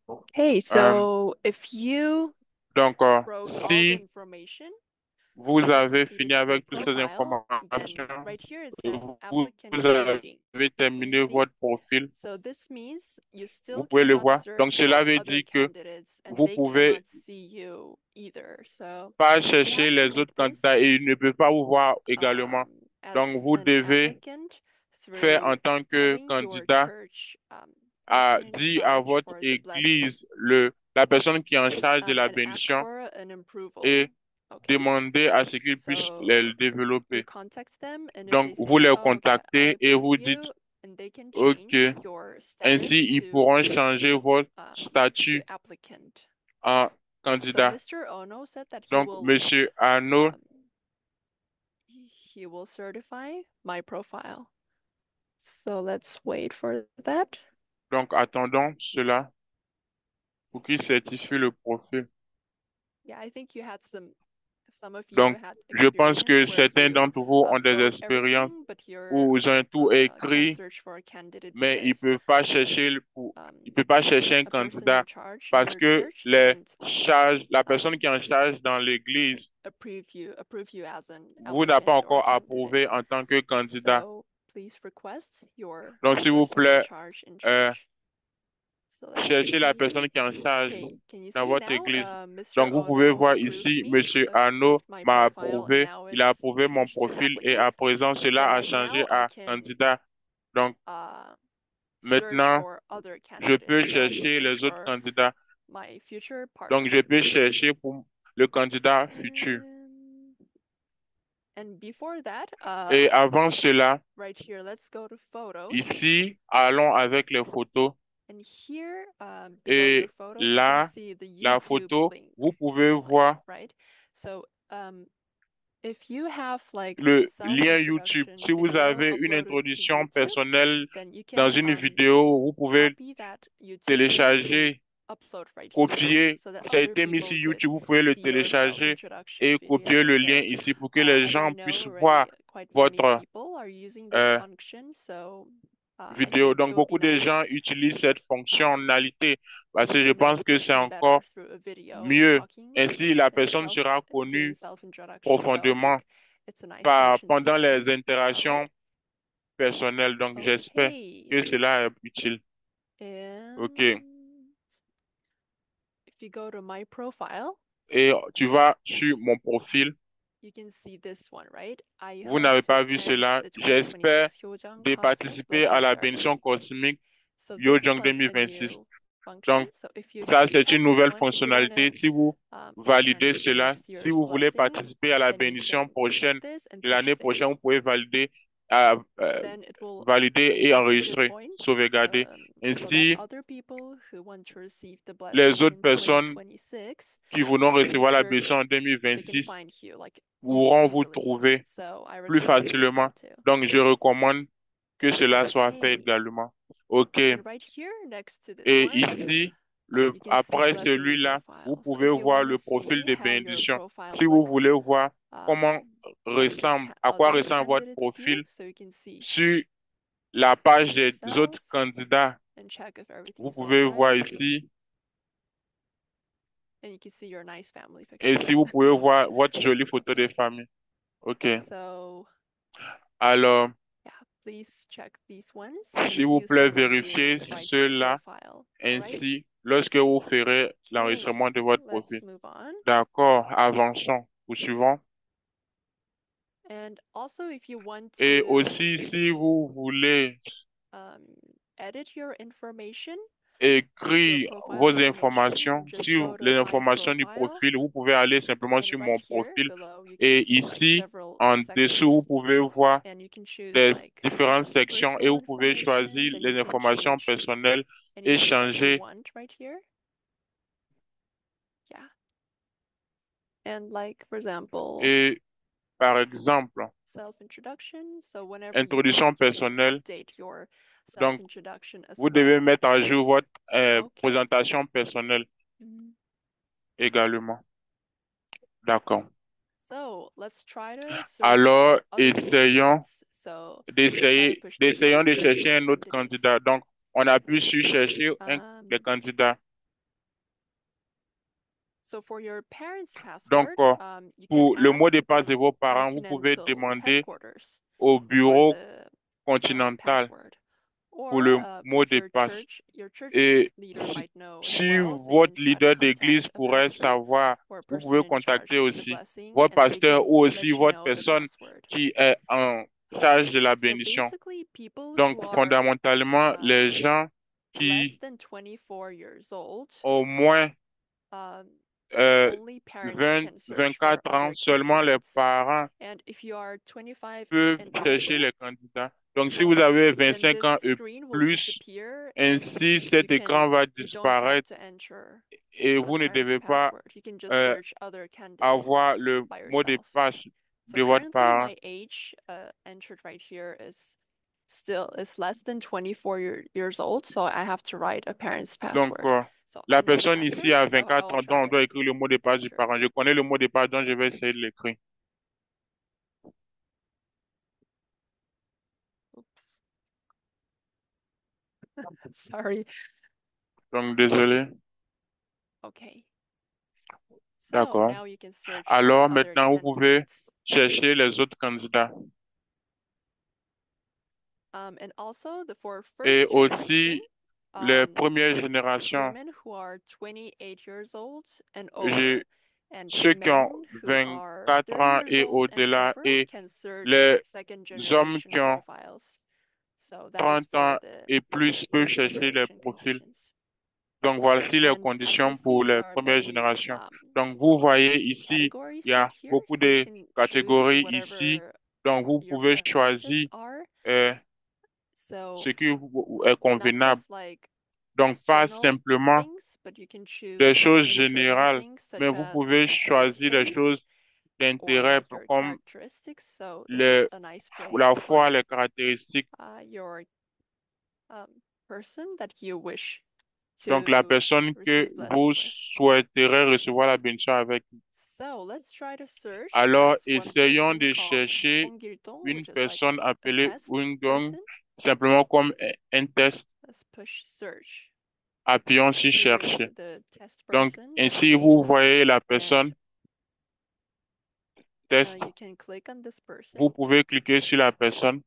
Okay, so if you Donc, wrote all the si information, vous I avez completed fini my avec toutes ces profile, then informations, right here it et says vous applicant avez completing. And terminé you see? votre profil, So this means you vous still pouvez le cannot voir. Donc, search cela for veut other dire que candidates and vous they pouvez cannot see you either. So pas you chercher have to les make autres this candidats et ils ne peuvent pas vous voir également. Donc, as vous an devez applicant faire en through tant que telling your candidat church à person in dire à charge votre for the blessing église, la personne qui est en charge de la and ask bénédiction for an approval. et Okay? demander à ce qu'ils puissent So les you développer. contact them and if Donc, they vous say, les oh, okay, I contactez et approved vous dites, you, and they can OK, change your ainsi status ils to pourront changer votre to statut applicant. en So candidat. Mr. Ono said that Donc, Monsieur Arnaud, he will certify my profile. So let's wait for that. donc attendons cela pour qu'il certifie le profil. Yeah, I think you had some of you Donc, had je pense experience que where certains you d'entre vous ont des wrote expériences everything, but où ils ont tout can't écrit, search for a candidate mais ils because peuvent pas chercher ils peuvent pas chercher un a person candidat in charge in parce your que church didn't la personne qui est en charge dans l'église approve you as an vous n'a pas applicant or encore approuvé candidate. en tant que candidat. So please request your Donc, s'il vous person in plaît, charge in church. So let's cherchez la see. personne qui est en charge Okay, can you dans see votre now? église. Mr. Donc, vous pouvez Ono voir approved ici, me, Monsieur Arnaud approved my m'a profile, and approuvé, now il a it's approuvé mon changed to profil et à applicant. présent, So cela a right changé now I à can candidat. Donc, search maintenant, for other je peux candidates. So I can chercher search les autres for candidats. my future Donc, partner. je peux chercher pour le candidat futur. And before that, Et avant cela, right here, let's go to photos. ici, allons avec les photos. And here, below Et your photos, you là, can see the la YouTube photo, link, vous pouvez voir right? So, if you have like le lien YouTube. self-introduction Si vous video avez une uploaded to introduction YouTube, personnelle then you dans can une vidéo, vous pouvez copy that YouTube link and télécharger, upload right here copier. so that Ça a other été mis people sur could YouTube, vous pouvez le see your télécharger self-introduction et copier video. le So, lien ici pour que les as I gens know puissent already, voir quite many votre people are using this function, so I vidéo. think Donc, it would be beaucoup de gens nice utilisent cette fonctionnalité parce que je to make pense the que c'est person better encore through a video mieux. talking Ainsi, la and personne sera doing connue self-introduction. So I profondément think it's a nice function to pendant les use, interactions right? personnelles. Donc, j'espère Okay. que cela est utile. And OK. if you go to my profile, Et tu vas sur mon profil. you can see this one, right? I Vous hope n'avez to pas vu attend cela. the J'espère 2026 Hyojang de Cosmic participer à Blessing la bénédiction Ceremony. cosmique So this is Hyojang like a 2026. new function. Donc, So if you ça, c'est check une this nouvelle one, if you fonctionnalité. wanna Si vous validez attend the cela, next si year's vous voulez blessing, participer à la then you bénédiction can check prochaine this and de push l'année save. prochaine, vous pouvez valider, Then it will valider et have a good enregistrer, point, sauvegarder. so that Ainsi, other people who want to receive the les blessing autres in personnes 2026 qui voudront can recevoir la search, bénédiction en they can 2026 find you like pourront vous easily. trouver So I plus recommend this facilement. one too. Donc, je recommande que cela soit fait Okay. également. OK. And right here next to this Et one, ici, you can see après blessing celui-là, vous profile. So pouvez if you voir want le to profil see de how your bénédiction. profile Si vous looks voulez voir comment from à quoi other ressemble votre candidates' view, profil so you can see sur la page des yourself autres candidats, and check if vous everything's pouvez voir alright. ici. And you can see your nice family Et picture. ici, vous pouvez voir votre jolie photo de Okay. famille. OK. So Alors, yeah, please check these ones s'il and vous use plaît, them when vérifiez you write your cela. profile. Alright? Ainsi, lorsque vous ferez Okay, l'enregistrement de votre let's profil. move on. D'accord, avançons. Poursuivons. And also, if you want Et to aussi, si vous voulez edit your information, écrire your profile vos information, informations just sur go to les My informations du Profile, profil, vous pouvez aller simplement and sur right mon here profil. below you can Et see like ici, several en dessous, vous sections, pouvez voir and you can choose des like différentes present sections et personal vous pouvez information, choisir then les you can informations change personnelles et anything that you changer. want right here. Yeah. And like, for example, Et par exemple, self-introduction. So whenever you introduction want, you can personnelle. update your Donc, self-introduction as vous devez well. mettre à jour votre Okay. présentation personnelle également. D'accord. So let's try to search Alors, for other essayons candidates. So d'essayer, push this essayons one, de search chercher for un autre candidates. candidat. Donc, on appuie sur chercher les candidats. So for your parents' Donc, password, you can pour le mot de ask passe de the vos parents, vous pouvez continental demander headquarters au for bureau the continental password. pour Or le mot if de your passe. church Et leader might know as si well, so you votre can try to leader d'église contact a pourrait pastor savoir, or a vous person pouvez in charge contacter of the aussi blessing, votre and they pasteur can ou let aussi you votre know the personne password. qui est en charge de la So bénédiction. basically, people Donc, who are fondamentalement, les gens less qui than 24 years old, au moins only parents 20, can search for 24 ans, other seulement les candidates. parents And if you are 25 peuvent and chercher older, les candidats. Donc, si vous avez then 25 ans this et screen will plus, disappear ainsi and cet écran va you don't have disparaître to enter et the vous ne devez parents' pas password. You can just euh, search other candidates avoir le by mot de yourself. passe So de votre currently, parent. my age entered right here is less than 24 years old, so I have to write a parent's Donc, password. So la I know the personne ici a password, so I 24 will ans, donc try on doit to écrire le mot de passe du enter. parent. Je connais le mot de passe, donc je vais essayer de l'écrire. Oops. Sorry. Donc, désolé. Okay. So D'accord. now you can search Alors, for other maintenant, vous pouvez candidates. chercher les autres candidats. And also for Et first generation, aussi, les premières générations, women who are 28 years old and j'ai over, and ceux qui ont men who are 24 30 ans years et old and au-delà over et can search les second hommes generation qui ont profiles. So that is 30 for ans the et plus peuvent first chercher les generation profils. conditions. Donc, voici les And as you conditions pour see, les there are premières many générations. Donc, vous voyez ici, categories il y a right here, beaucoup so you de can choose catégories ici. whatever Donc, vous your pouvez preferences choisir are. ce So qui vous est not convenable. just like Donc, pas external simplement things, but you can des choose choses internal générales, things mais such vous as pouvez your choisir des faith choses or d'intérêt like your comme characteristics. So this le, is a nice place la to foi, find les caractéristiques. your person that you wish Donc, la to personne que receive vous blessing with. souhaiterez recevoir la bénédiction avec. So let's try to search Alors, as one essayons person de called chercher Hong Gil-tong, une which is like personne a appelée test Wingong, person. simplement comme un test. Let's push search. Appuyons So sur here's chercher. the test Donc, person that we ainsi, made. vous voyez la And personne test. you can click on this person. Vous pouvez cliquer sur la personne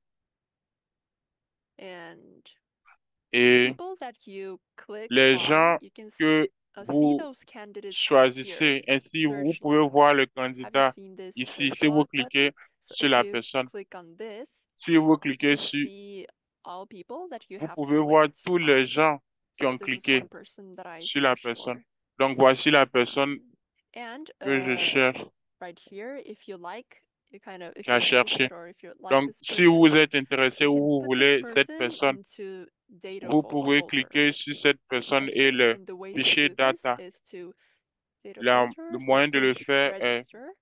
And et people that you click les on, gens you can que see vous those candidates right here. choisissez. Ainsi, vous Search pouvez log. voir le Have you candidat seen this ici search si vous log cliquez button? So sur if la you personne. click on this, Si vous you cliquez can sur, see all people that you vous have pouvez voir clicked tous on. les gens qui So ont this is cliqué one person that I sur la searched personne. for. Donc, voici la personne And que je cherche right here, if you like, if à you're chercher. interested or if you like Donc, this si person, vous êtes intéressé you ou can vous put voulez this cette person personne, into data vous pouvez folder. cliquer sur cette personne Right et here. le And the way fichier to do this data. is to data Le folder, so moyen de le push faire est register,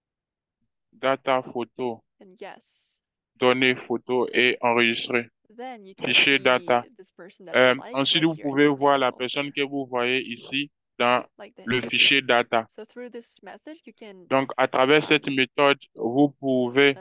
data photo, and yes. données photo et enregistrer. Then you can Fichier see data. this person that you like Ensuite, right vous here in pouvez this voir data la folder, personne que vous voyez ici dans like le this. fichier data. So through this method, you can Donc, à travers cette méthode, vous pouvez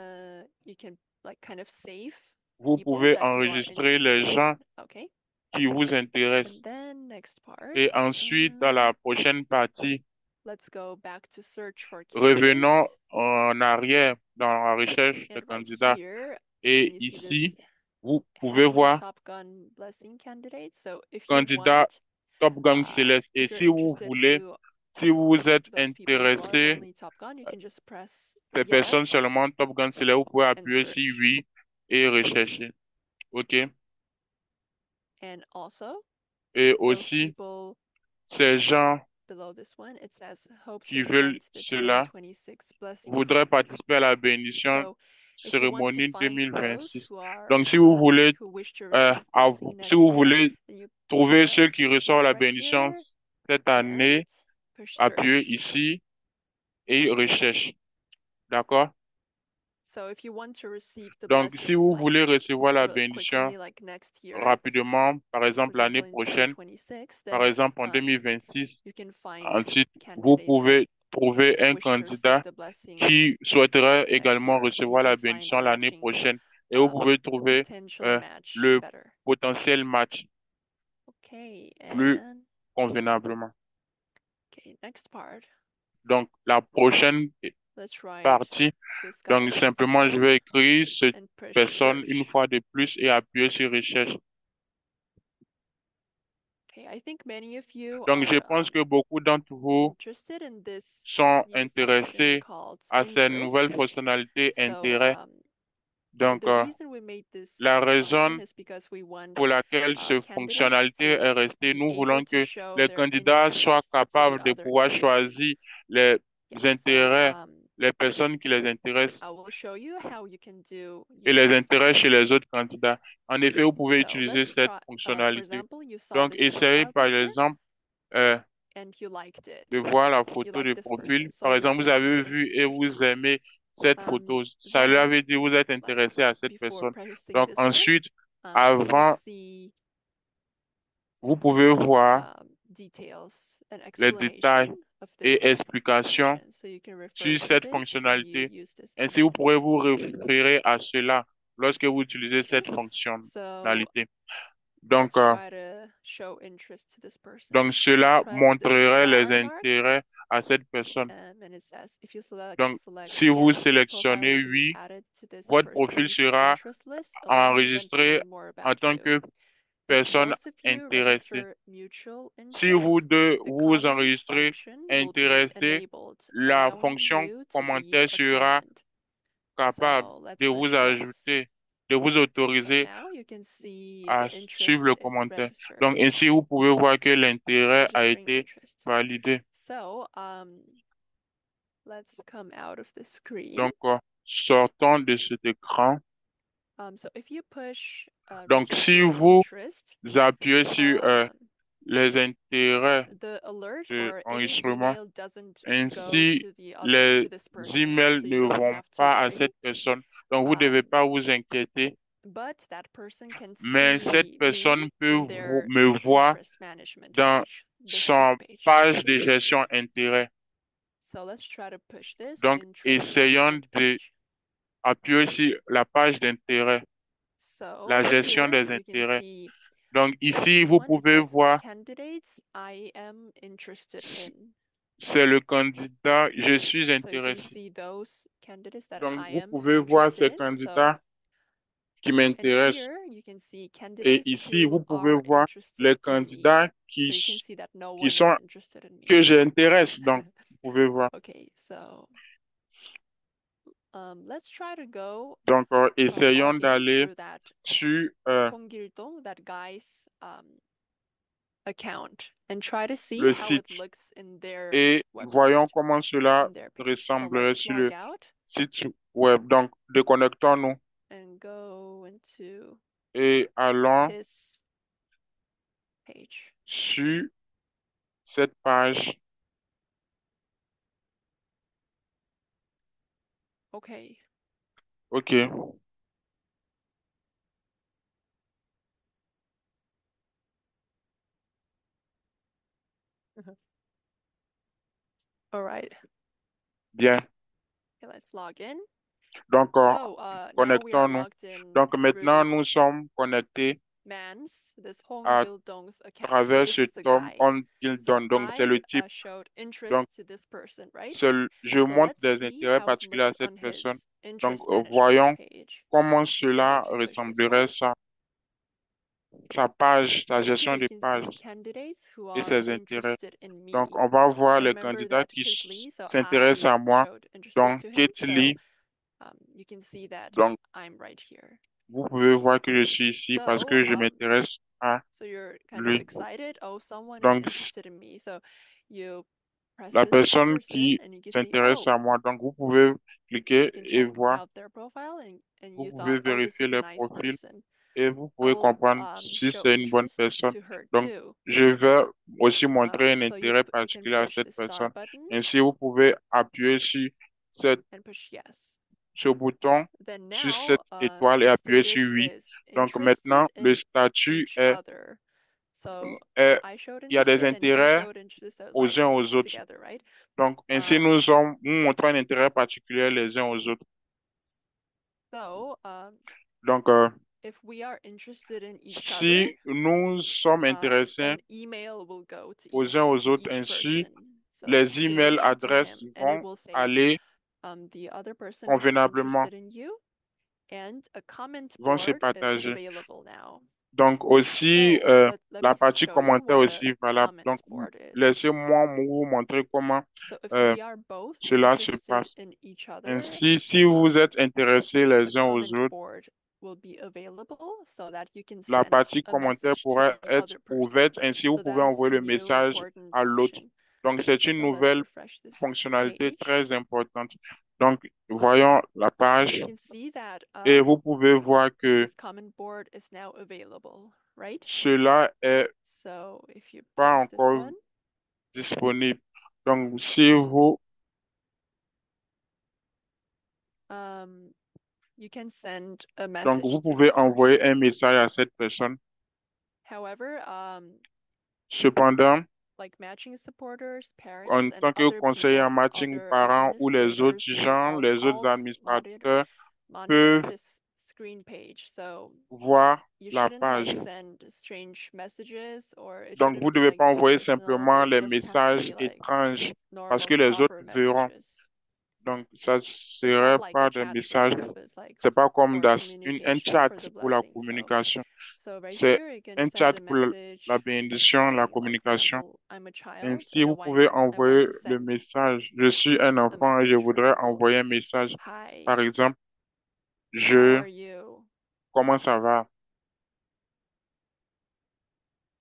like kind of save vous people pouvez that you are enregistrer les interested gens in. Okay. qui vous intéressent. And then next part. Et ensuite, dans la prochaine partie, Let's go back to search for revenons candidates. en arrière dans la recherche de And right candidats. here, Et can you see ici, this vous pouvez Heavenly voir Top Gun blessing candidate? So if you candidat want, Top Gun Céleste. Et if you're si vous interested voulez, who si vous êtes those people who are intéressé, Heavenly Top Gun, you can just press ces personnes yes seulement Top Gun Céleste, vous pouvez and appuyer sur search. oui et rechercher. OK? And also, Et those aussi, people ces gens below this one, it says hope to qui veulent attend the cela 2026 blessing voudraient ceremony. participer à la bénédiction So if you want to cérémonie find those 2026. who are Donc, si vous voulez, who wish to receive blessing si next vous year, voulez then you trouver ceux qui press reçoivent yes la right bénédiction here cette and année, push appuyez search. ici et recherche. D'accord? So if you want to receive the Donc, si blessing vous like voulez recevoir la really bénédiction quickly, like next year, rapidement, par for exemple l'année example in prochaine, 2026, par then exemple en 2026, you can find ensuite, vous candidates that pouvez trouver un wish to receive candidat the blessing qui souhaiterait next également year, and you recevoir can la find bénédiction the l'année matching, prochaine. Et vous pouvez the trouver potential match le better. potentiel match Okay, plus and convenablement. okay, next part. Donc, la prochaine Let's write partie, this guy donc once simplement, je again vais écrire cette and push personne une search. fois de plus et appuyer sur recherche. Okay, I think many of you Donc, je are pense que beaucoup d'entre vous interested in this sont new function intéressés called à cette interest. nouvelle fonctionnalité So, intérêt. Donc, the reason we made this la function raison is because we want pour laquelle cette candidates fonctionnalité est to restée, be nous able voulons to que show les their candidats soient interests to the capables de other pouvoir candidate. choisir les Yeah, so intérêts, les personnes qui les intéressent I will show you how you can et use les this intérêts chez function. les autres candidats. En effet, vous pouvez So utiliser let's cette try, for fonctionnalité. example, you saw Donc, this essayez profile par picture exemple and you liked it. de voir la You photo like de this profil. person, so Par you're exemple, vous avez interested in vu this et person. vous aimez cette photo. Ça lui Then, avait dit vous êtes like, intéressé à cette before personne. pressing Donc, this one, ensuite, you can avant, see vous pouvez voir details and les détails explanation of et this explications function. So you can refer sur to cette this when you fonctionnalité. use this Ainsi, vous function. pourrez vous référer à cela lorsque vous utilisez Okay. cette So fonctionnalité. Donc, let's try to show interest to this person. donc So cela press this montrerait les star mark, intérêts à cette personne. and it says if you select Donc, si vous yes, your profile sélectionnez will be oui, added to this votre profil person's sera interest list, allowing them to enregistré learn more en about tant you. que If personne both of you intéressée. register mutual Si vous interest, deux the vous comment enregistrez function will be intéressé, enabled, la allowing fonction you to leave commentaire a sera comment. capable So let's de push vous yes. ajouter, de vous So autoriser now you can see à the suivre le interest is commentaire. registered. Donc ainsi, vous pouvez voir que l'intérêt a Registering été interest. validé. So let's come out of the screen. Donc, sortons de cet écran. So if you push Donc, si register vous interest, appuyez sur les intérêts the alert de or any enregistrement, email doesn't go ainsi to the les to this person. emails So ne you don't vont have to pas à worry. cette personne. Donc, vous ne devez pas vous inquiéter. But that person can Mais cette see personne me peut in their me voir interest management dans page, this son page. page de gestion intérêt. So let's try to push this Donc, interest essayons management de page. appuyer sur la page d'intérêt, So la gestion here des we can intérêts. see Donc, ici, this vous one, it pouvez says voir, candidates I am interested in. c'est le candidat, je suis So you can intéressé. see those candidates that Donc, I vous am pouvez voir interested ces in. candidats qui And m'intéressent. here you can see Et candidates ici, who vous pouvez are voir les interested in me. candidats So you can see that no qui one sont, is interested in me. que j'intéresse. Donc, vous pouvez voir. Okay, so let's try to go Donc, essayons log in d'aller through that sur Hongiltong, that guy's account, and try to see le how site it looks in their et website, voyons comment cela in their page. So ressemblerait let's sur log le out site web. Donc, déconnectons-nous and go into et allons his page. sur cette page. Okay. OK. All right. Bien. Okay, let's log in. Donc, So now we are connectons-nous. logged in Donc, through maintenant, nous this sommes connectés this à Hongildong's account. So travers this ce is the Tom guy. On Gildon. So Donc, c'est le I type. showed interest Donc, to this person, right? je So montre let's des see intérêts how it particuliers à looks cette on personne. his Donc, interest management voyons page. comment So cela if you push this one, ressemblerait sa page, sa here gestion you de can see page candidates who et are ses intérêts. interested in Donc, me. on va voir So les remember candidats that qui Kate Lee, so s'intéressent à I moi. showed interested Donc, to him. Kate So Lee, you can see that donc, I'm right here. vous pouvez voir que je suis ici parce So que je m'intéresse à so you're kind of lui. excited. Oh, someone is Donc, interested in me. So you press la this personne person qui and you can see, s'intéresse oh, à moi. Donc, vous pouvez you cliquer can et check voir. out their profile and Vous you pouvez thought, oh, this vérifier is a les nice profils person. et vous I pouvez will comprendre si show c'est une bonne interest personne. to her Donc, too. je vais aussi montrer un So intérêt you can particulier à push cette the star personne. button Ainsi, vous pouvez appuyer sur and push yes. ce bouton, Then sur now cette étoile et the appuyer status sur oui. is Donc, maintenant, interested le in statut each est, other. So est- I showed il y a des interested and he intérêts showed interested. So it's aux like uns aux autres. together, right? Donc, ainsi, nous montrons un intérêt particulier les uns aux autres. So Donc, if we are interested in each other, si nous sommes intéressés then email will go to aux uns aux autres, each ainsi, person. So les today emails and to adresses him, and it vont will say aller the other person is convenablement, interested in you, and a comment vont se board is partager. available now. Donc aussi, So let la me partie show you commentaire what aussi a est valable. Donc, comment board is. laissez-moi vous montrer comment So if euh, we are both cela se interested passe. in each other, Ainsi, si vous êtes intéressés a les uns aux comment autres, board will be available so that you can la send partie a commentaire message to pourrait the être other person. ouverte. Ainsi, vous So pouvez that is envoyer a le new message important à l'autre. function. Donc, c'est une So let's nouvelle refresh this fonctionnalité page. très importante. Donc, voyons la page You can see that et vous pouvez voir que this comment board is now available, right? cela est So if you pas press this encore one, disponible. Donc, si vous you can send a Donc, message vous to pouvez this envoyer person. un message à cette personne. However, Cependant, like matching supporters, parents, en and tant que other conseiller people, en like matching other parents ou les autres administrators, can gens, les autres administrateurs monitor peuvent this screen page. So voir you la shouldn't page. like send strange messages, or it Donc, shouldn't vous ne be devez like pas too envoyer personal. simplement It les just has to messages be like étranges parce normal, que les autres proper verront. messages. Donc, ça ne So it's serait not like pas a des chat messages. room, it's like C'est pas comme for un communication chat for the pour la blessing. communication. So right C'est here you can un send chat a pour message la bénédiction, la saying, like, for communication. example, I'm a child Ainsi, and vous pouvez I want envoyer to le send message. Je suis un a enfant et je message, for voudrais example, envoyer un message. hi, Par exemple, how are you? comment ça va?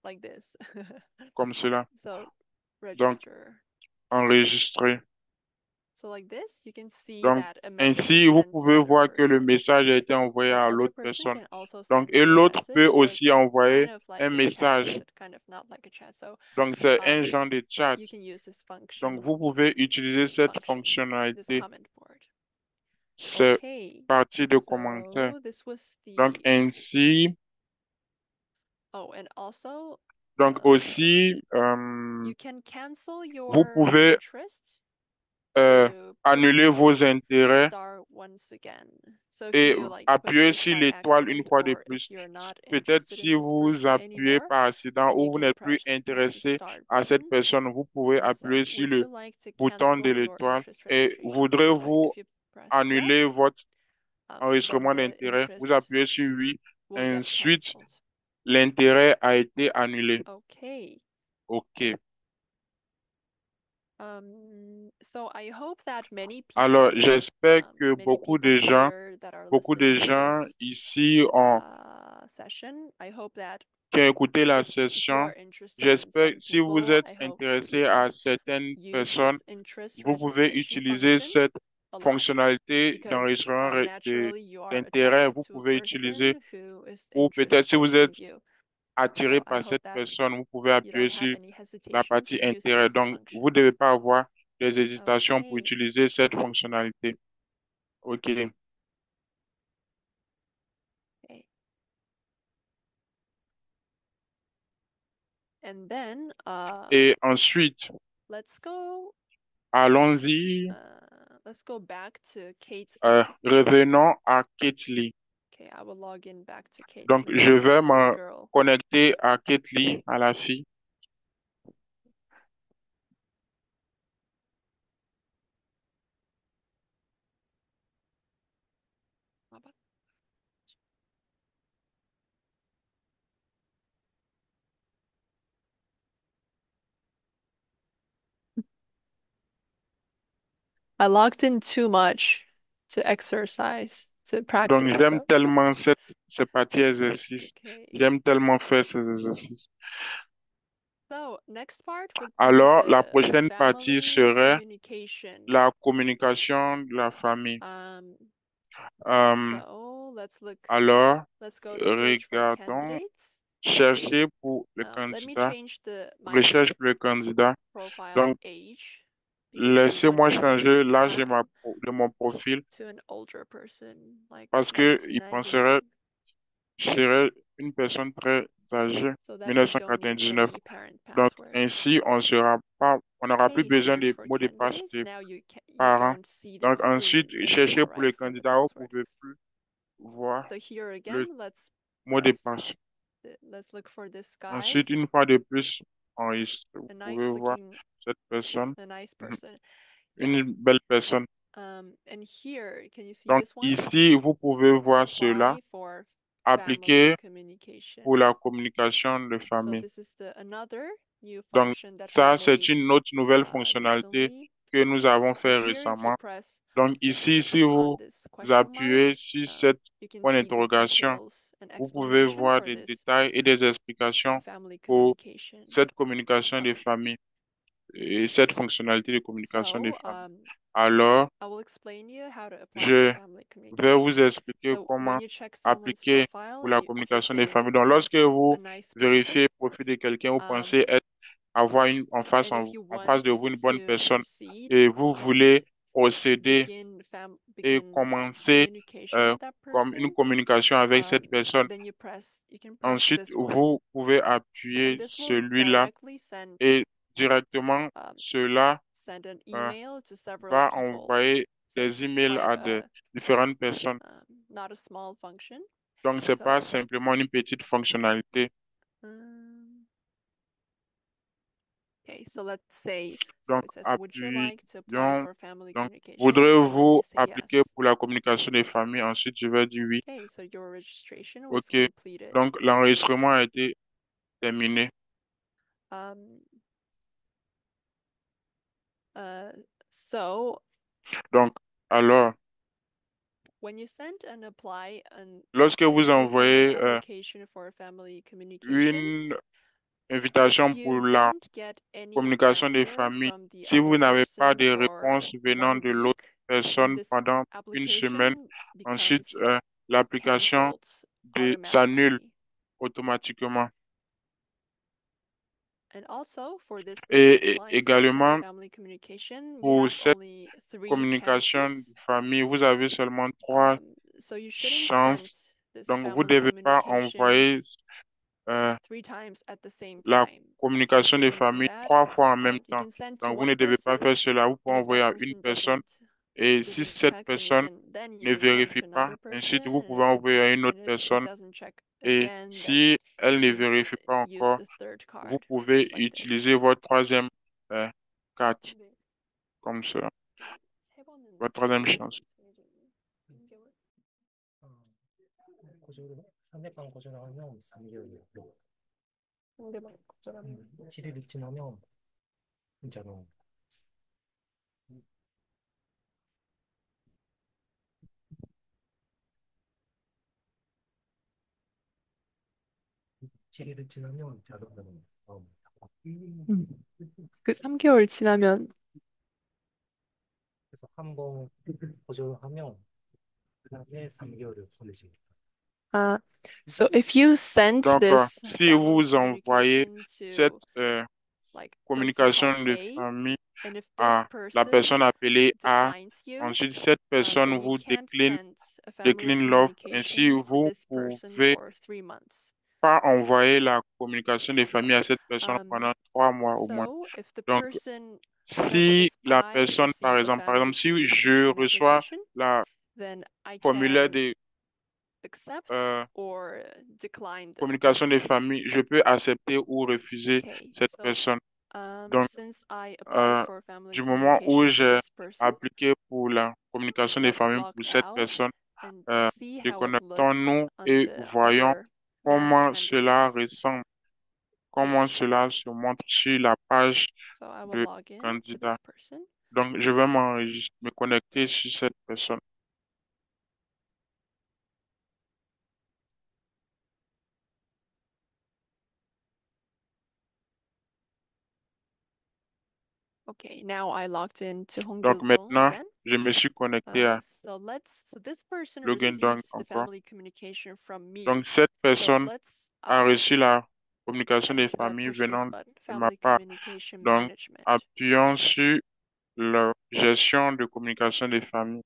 Like this. Comme cela. So Donc, register. enregistrer. So like this, you can see Donc, that a message ainsi, is vous sent to pouvez other voir que le person. message a été envoyé And à other l'autre person personne. can also Donc, send et me a l'autre message. peut So aussi it's envoyer kind of like un a chat, message. but kind of not like a chat. So Donc, c'est un genre de chat. you can use this function. Donc, vous pouvez utiliser cette This fonctionnalité. comment board. C'est Okay. partie de So commentaires. this was Donc, the. ainsi, Oh, and also. donc aussi, You can cancel vous your pouvez interest. annuler vos intérêts Star once again. So if et you like push appuyer this sur by l'étoile une accident, fois de or if plus. you're not Peut-être interested in si this vous person appuyez anymore, par accident then ou you vous can n'êtes plus push the intéressé start à cette button, personne, vous pouvez and it appuyer says, sur would le you like to bouton de cancel your l'étoile interest et registration? So voudrez-vous if you press annuler yes, votre then enregistrement the d'intérêt. Vous interest appuyez sur oui. will get Ensuite, canceled. l'intérêt a été annulé. Okay. OK. So I hope that many people, Alors, j'espère que many beaucoup people de gens, here that are beaucoup de listening to gens this ici ont session, I hope that qui ont écouté la if you session, are interested in j'espère some si vous people, êtes I hope intéressé you à can certaines use personnes, this interest vous pouvez registration utiliser function cette a lot, fonctionnalité because d'enregistrement naturally you are d'intérêt. attracted Vous to a pouvez utiliser, person who is ou peut-être si interested vous in êtes you. attiré So I par hope cette that personne, vous pouvez you appuyer don't have sur any la hesitation partie to use intérêt. this Donc, function. vous ne devez pas avoir des hésitations pour Okay. utiliser cette fonctionnalité. OK. Okay. And then, Et ensuite, let's go allons-y. let's go back to Kate Lee. Revenons à Kate Lee. Okay, I will log in back to Kate Donc, Lee, je vais to the me girl. connecter à Kate Lee, à la fille. I logged in too much to exercise, to Donc, practice. j'aime So. tellement cette partie exercice. Okay. J'aime tellement faire ces exercices. So, next part would be Alors, la the prochaine partie family serait communication. la communication de la famille. So let's go to search for Regardons, candidates. chercher pour le Let me candidat, change my recherche pour le candidat. profile Donc, age, because we want laissez-moi to save changer some l'âge de time de mon profil to an older person, like parce que il 1999, serait une personne très âgée, so that we don't need 1999. any parent Donc, password. ainsi, on n'aura plus Okay, besoin search des for mots de passe candidates. des Now you parents. don't see the Donc, screen ensuite, cherchez anymore, pour les right, for the candidats, vous password. pouvez plus voir So here le again, let's mot de passe. look for this guy. Ensuite, une fois de plus, enregistré. Vous a pouvez nice voir looking, cette personne, a nice Mhm. person. Yeah. Une belle personne. And here, can you see Donc this one? ici, vous pouvez voir cela Apply for family appliqué communication. pour la communication de So famille. this is another new Donc function that we ça, c'est made une autre nouvelle fonctionnalité recently. que nous avons So fait here, if you récemment. press Donc ici, si on vous this question mark, appuyez sur cette you can point see the d'interrogation, details and vous pouvez explanation voir for des this détails et des explications family pour communication cette communication des function. familles et cette fonctionnalité de communication des So, familles. Alors, I will explain you how to apply je for family vais communication. vous expliquer So comment when you check someone's appliquer profile, pour la if you communication des think familles. Donc, this lorsque is vous a nice person, vérifiez le profil de quelqu'un, vous pensez avoir en face, and if you en face want de vous une bonne to personne proceed et vous voulez and procéder et begin commencer communication with that comme une person, communication avec cette personne. then you can press Ensuite, this one, vous pouvez and appuyer this will celui-là directly et directement, cela send an euh, email to several va people. envoyer So it's des emails à quite des différentes personnes. not a small function. Donc, c'est pas So, simplement une petite fonctionnalité. okay, so let's say, so Donc, it says, would you like to apply appuyons. for family Donc, communication? And then voudrez-vous you say appliquer yes. pour la communication des familles? Ensuite, je vais dire oui. Okay, so your registration was OK. completed. Donc, l'enregistrement a été terminé. So Donc, alors, when you send and apply lorsque vous if you send an envoyez application for family communication, une if invitation pour you la don't get any communication des answer familles, from the si vous other n'avez pas person de for réponse venant 1 de l'autre week, then personne this pendant une semaine, application ensuite, becomes l'application canceled s'annule automatically. automatiquement. And also for this Et applying for également, family communication, you pour have cette only 3 communication de chances. famille, vous avez seulement 3 So you shouldn't chances. send this Donc, vous ne family devez pas communication envoyer 3 times at the same la time. So you communication des shouldn't do familles that. 3 fois en même You temps. can send to Donc, vous one ne devez pas person, faire cela. Vous pouvez and if envoyer that à une person personne. Et si doesn't cette check, personne then you ne can send vérifie to pas, another person, ensuite vous and pouvez envoyer à une autre if it personne. doesn't check Et again, then si elle ne you can vérifie pas use encore, the third vous card pouvez like this. utiliser votre troisième carte, comme ça, 세 번은 votre troisième chance. 상대방 거절하면 3개월이고 상대방 거절하면 7일 지나면 진짜로 7일을 지나면 자동으로 그 3개월 지나면 그래서 한번 거절하면 그다음에 3개월을 보내십니다. So if you send Donc, this si family vous envoyez communication cette to like person communication called de A, famille and if this à la person personne appelée A, declines you, ensuite cette personne then you vous can't send a family décline l'offre, ainsi communication to vous this person pouvez for 3 months. pas envoyer la communication des familles à Yes. cette personne pendant 3 mois au moins. So if the Donc, person, for example, si if la I personne, par receive a exemple, family si je communication reçois application, la then I formulaire can de accept or decline this communication des person. familles, je peux accepter ou refuser Okay, cette so personne. Donc, since I applied for family du moment où communication to j'ai this person, appliqué pour la communication des let's familles log pour cette out personne, and see how it looks déconnectons-nous on et the voyons other comment cela non-candidates ressemble, comment page. cela se montre sur la page So I will de log in to candidat. this person. Donc, je vais me connecter sur cette personne. Okay, now I logged in to Hong Donc, Gil-dong maintenant, again. je me suis connecté à So this person Login Dong received the encore. family communication from me. Donc, cette So personne let's a reçu la communication des and familles push this venant button, de ma family part. communication Donc, management. appuyons sur la gestion de communication des familles.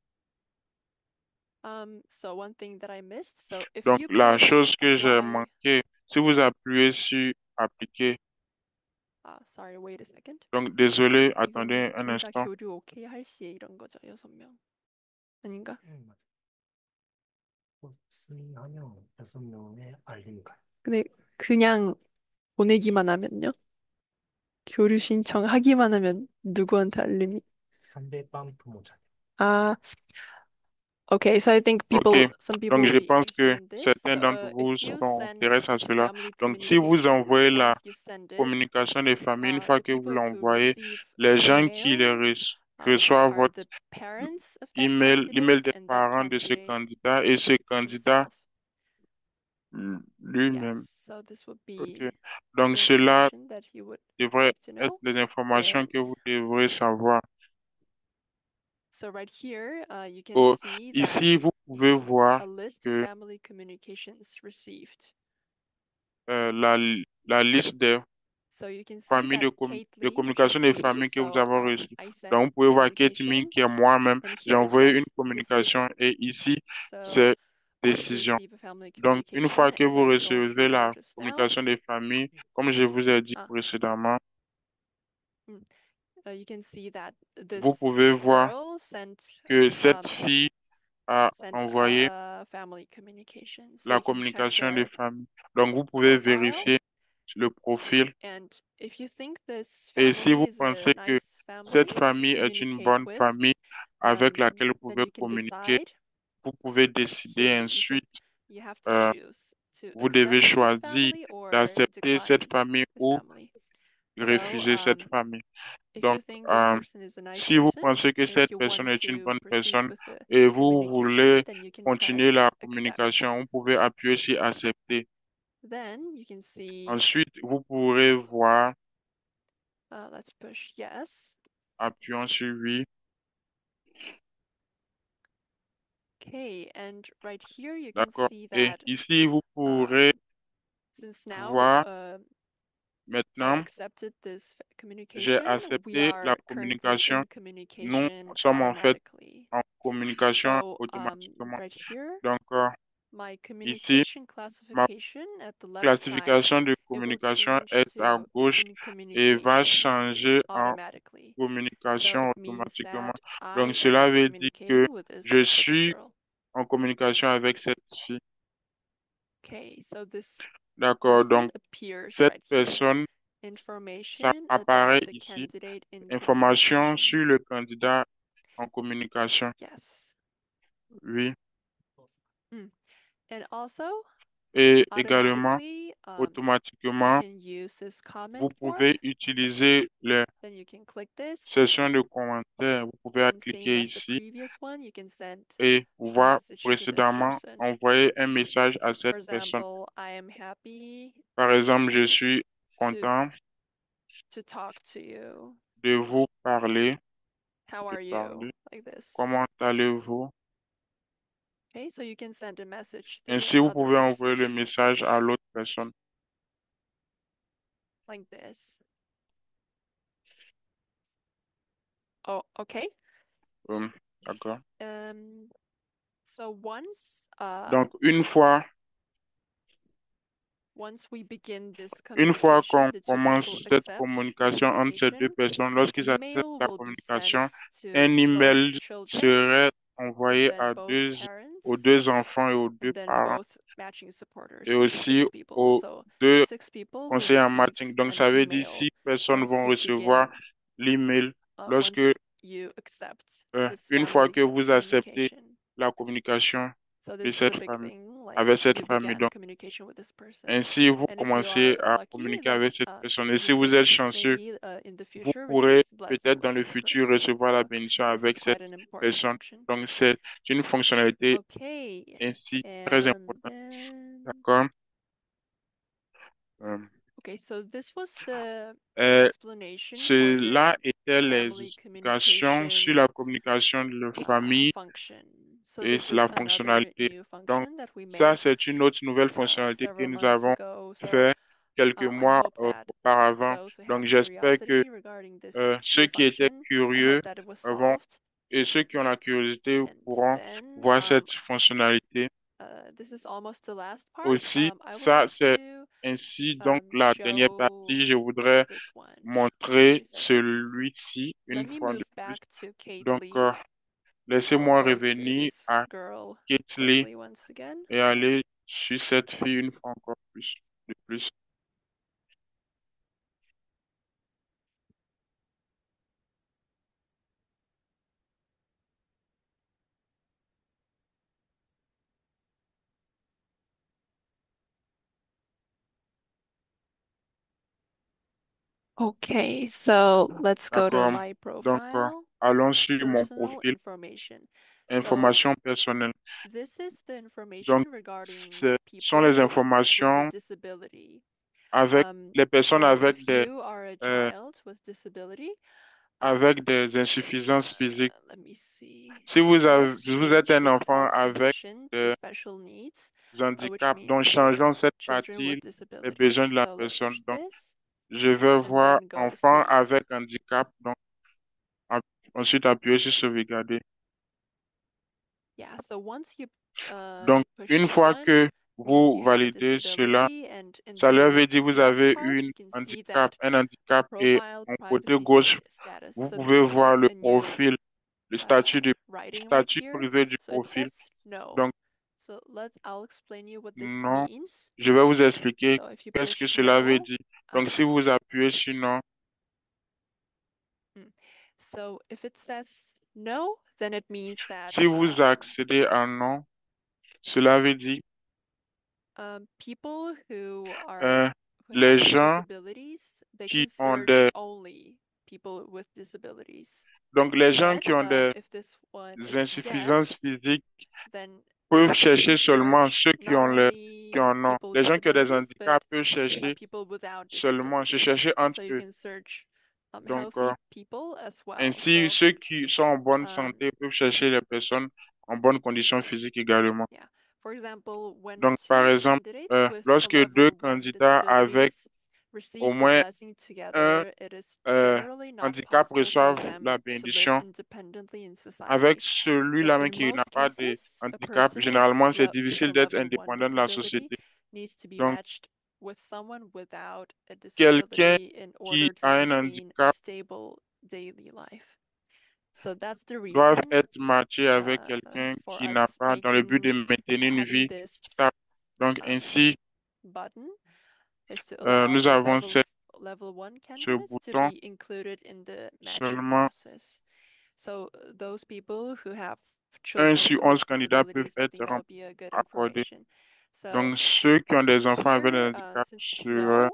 So one thing that I missed, so if Donc, you la push chose que j'ai apply, manqué, si vous appuyez sur appliquer, sorry, wait a second. donc désolé, attendez 이거는 un 둘 다 instant. 교류 오케이 할 시에 이런 거죠, 6명. 아닌가? 승인하면 6명의 알림이 가요. 근데 그냥 보내기만 하면요? 교류 신청하기만 하면 누구한테 알림이? 상대방 부모자. Ah, okay. So I think Ok, some people donc will je be pense interested que in this. certains d'entre If vous you seront send intéressés à the cela. family Donc si vous communication, envoyez la once you send it, communication des familles, une fois the que vous people who l'envoyez, receive les the gens qui email reçoivent are votre the parents of that l'email candidate des and that parents de ce candidate candidat et ce candidat himself. lui-même. Yes, so this would Ok. be Donc the cela information that you would devrait like to être know. les informations And que vous devrez savoir. so right here, you can Oh, see that ici, vous pouvez voir a list of que family communications received. la liste des So you can see familles that de Kate Lee, which communication is des me, familles que vous so avez reçues. I Donc, sent vous pouvez voir Kate communication, Min qui est moi-même. and J'ai here it envoyé une says communication decision. et ici, So c'est once you décision. receive a family Donc, une fois communication, que as vous I told recevez you la just now, communication des familles, comme je vous ai dit précédemment, you can see that vous this pouvez voir girl sent que cette fille a envoyé family communication. So la you can check communication des their familles. Donc, vous pouvez profile. vérifier le profil. And if you think this Et si family vous is a pensez que nice cette family to famille est une communicate bonne with, famille avec laquelle vous then pouvez you can communiquer, decide. vous pouvez Here décider you should ensuite, you have to choose to vous devez accept this choisir family or d'accepter cette decline famille this ou family. refuser cette famille. If you Donc, think this person is a nice si vous person, pensez que and if cette you personne want est une to bonne proceed personne with the et vous communication, voulez then you can continuer press la accept. communication, vous pouvez appuyer sur accepter. Then you can see, Ensuite, vous pourrez voir, let's push yes. appuyant sur oui. Okay, and right here you can D'accord. see Et that ici, vous pourrez since now voir I maintenant, accepted this j'ai communication, we accepté la are currently communication. in Nous communication sommes en fait automatically. en communication So automatiquement. right here, Donc, my ici, communication ma classification at the left side, classification de it will communication change est à to gauche in et va communication changer en automatically. So communication it means automatiquement. that I Donc, cela am veut dire que communicating with je this suis girl. en communication avec cette fille. Okay, so this D'accord. person Donc, appears cette right here. personne, ça Information apparaît about the ici. candidate in Information communication. sur le candidat en communication. Yes. Oui. And also, Et également, automatically, automatiquement, you can use this comment vous board. pouvez utiliser les Then you can click this. sessions de commentaires. Vous pouvez And cliquer same as the ici previous one, you can send et a voir message to this précédemment person. envoyer un message à For cette personne. example, I am happy Par exemple, je suis content to talk to you. de vous parler. How are you? Like this. Comment allez-vous? Okay, so you can send a message to Ainsi, the vous other pouvez envoyer le person message à l'autre personne. like this. Oh, okay. D'accord. So Donc, une fois we begin this qu'on communication, the two commence people cette accept the communication entre ces deux communication, personnes, an lorsqu'ils acceptent email la will be communication, sent to un email both children, serait and envoyé then à both aux parents, deux enfants et aux deux and then parents, both matching supporters, et which is aussi 6 people. aux So deux 6 people will conseillers en receive matching. Donc, an ça veut dire email 6 personnes once vont you recevoir begin, l'email lorsque, once you accept this une fois family que vous acceptez communication. la communication So de this is a cette big famille, thing, like avec cette you famille. began Donc, communication with this person. ainsi, vous And if you commencez are à lucky, communiquer then avec cette personne. Et you si vous could êtes chanceux, maybe in the vous future pourrez receive blessing peut-être with dans le this futur person. recevoir la So bénédiction this is avec cette quite an important personne. function. Donc, c'est une fonctionnalité Okay, ainsi très and importante. then D'accord? Euh, okay, so this was the euh, explanation for Cela the était les family explications sur communication la communication de la famille function. So et this c'est is la another fonctionnalité. new Donc, function that we ça, made c'est une autre nouvelle fonctionnalité que several nous months avons ago. So fait quelques I mois hope that auparavant. those who Donc, have j'espère que curiosity regarding this ceux new qui étaient function, I curieux hope that it was vont, solved. et ceux qui ont la curiosité And pourront then voir cette fonctionnalité. this is almost the last part. Aussi, I would ça, like c'est to ainsi donc la dernière show partie. Je voudrais this one. montrer Wait a second. celui-ci Let une me fois move de plus. back to Kate Donc, Lee. laissez-moi I'll go to revenir this à girl Kate Lee quickly once again. et aller sur cette fille une fois encore plus, de plus. Okay, so let's go to D'accord. my Donc, profile, allons sur mon personal profil, information. So information personnelle. this is the Donc, information regarding ce sont people les with a informations disability. avec les personnes So if you are a euh, child with disability, avec des insuffisances physiques. let me see. Si vous So let's vous êtes change un this enfant health avec condition to des special needs, which handicaps, donc means changeons cette children with partie, les disabilities. besoins de la So let's personne. push Donc, this je vais and voir then go to enfant save. avec handicap. Donc, ensuite, appuyer sur sauvegarder. Yeah, so once you Donc, push une this fois one, que means vous you have a validez cela, disability, and in ça leur the veut dire vous left avez part, une you can see handicap, that un handicap et profile en côté privacy gauche, status. vous So pouvez this is voir like le a new profil, le statut writing right statut here. privé du So it profil. says no. Donc, So I'll explain you what this non, means. je vais vous expliquer So if you qu'est-ce que push cela veut no, dire. Donc, si vous appuyez sur non, so if it says no, then it means that si vous accédez à non, cela veut dire people who les have gens disabilities, they qui can ont search only people with disabilities. donc les gens But qui ont des if this one is insuffisances yes, physiques then peuvent you chercher can seulement search ceux qui not ont only non. people with Les gens qui ont des disabilities, but handicaps peuvent chercher people without seulement, se disabilities. chercher entre So you eux. can search Donc, healthy people as well. ainsi, So ceux qui sont en bonne santé peuvent chercher les personnes en bonne condition physique également. yeah, for example, when Donc, par two exemple, candidates with a lorsque deux level 1 candidats avec disabilities au receive the moins blessing un together, it is generally not handicap possible for reçoivent them la to live bénédiction, independently in avec society. So celui-là même in qui n'a most pas de cases, a handicap, person généralement, c'est with difficile a d'être level 1 indépendant de la disability société. needs to be Donc, matched with someone without a quelqu'un disability in qui order to a un maintain a handicap stable daily life. So that's the doivent reason être matchés avec quelqu'un for qui n'a us pas dans le but de maintenir une having vie this stable. Donc, ainsi, button is to allow nous the avons level 1 ce candidates to bouton be included in the matching seulement. process. So those people who have 1 children sur with 11 candidats peuvent disabilities, I être think that would be a good accordés. information. So Donc, ceux qui ont des enfants avec des here, handicaps since it's seraient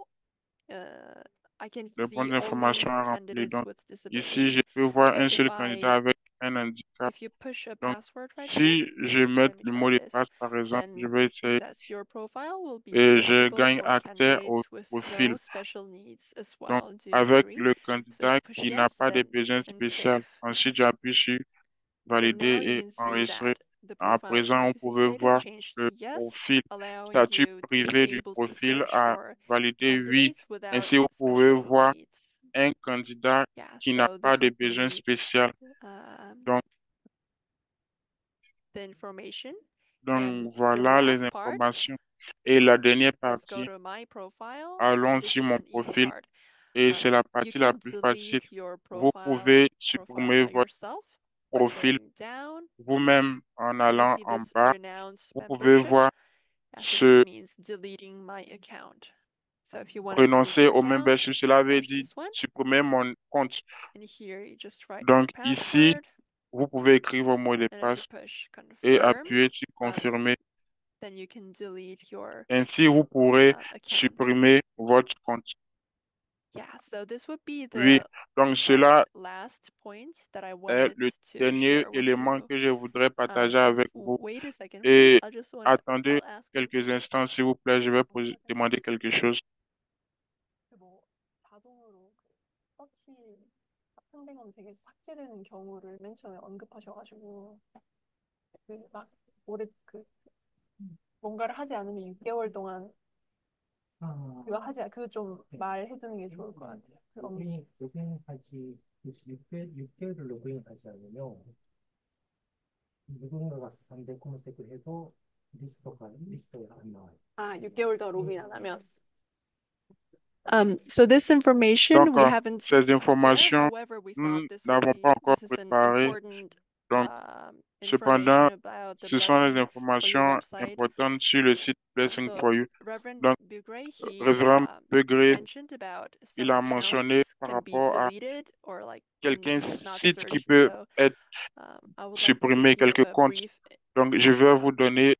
no, I can de see bonnes only informations à remplir. candidates Donc, with ici, je disabilities. peux voir But un seul candidat avec un handicap. if you push a Donc, password right here, si je mets let me le try mot de this, passe, par exemple, je then vais it essayer says your profile will be et je searchable gagne for accès au candidates with profil. no special needs as Donc, well. Do you avec agree? le So candidat you push qui n'a yes, pas de then besoins and spéciaux. save. Ensuite, j'appuie sur Then valider now you et can see enregistrer. that the À profile présent, vous privacy pouvez status voir changed le to yes, profil, allowing statut you to be privé du able to profil search à for valider oui. candidates without Ainsi, vous pouvez special voir needs. un candidat Yeah, qui n'a so pas this de would besoins be spéciaux. Donc, the information. donc And the voilà les last part, informations. Et la dernière let's go partie, to my profile. allons This sur is mon an easy profil. part. Et c'est la You partie la can plus facile. delete your Vous profile pouvez by supprimer votre yourself by profil going down. vous-même en So you allant see en this bas. renounce Vous pouvez membership. voir So ce this means deleting my account. So if you want to delete renoncer your au account, membership. Cela veut push dire this one. supprimer mon compte. And here you just write Donc your ici, password. vous pouvez écrire vos mots de And if passe you push et confirm, appuyer sur confirmer. then you can delete your Ainsi, vous pourrez account. supprimer votre compte. Yeah, so this would be Oui, the donc cela last point that I est wanted le to dernier share with élément you. que je voudrais partager And avec vous. wait a second, Et please. attendez I'll ask him. quelques instants, s'il vous plaît, je vais demander quelque chose. 자동으로 서치 상대 검색에서 삭제되는 경우를 맨 처음에 언급하셔가지고 막 오래 뭔가를 하지 않으면 6개월 동안 그거 좀 말해두는 게 좋을 것 같아요. 로그인하지 6개월을 로그인하지 않으면 누군가가 상대 검색을 해도 리스트가 안 나와요. 6개월 더 로그인 안 하면. So this information Donc, we haven't ces prepared. informations, However, we nous thought this n'avons pas encore is an préparé. important Donc, information cependant, about the ce sont les Blessing for You informations website. importantes sur le site Blessing So for You. Reverend Donc, Bugray, he Révérend Begré, mentioned about il some a mentionné accounts par can be rapport à deleted or like quelqu'un not site qui searched. peut So être I would like to give supprimé, you quelques a comptes. brief Donc, je vais vous donner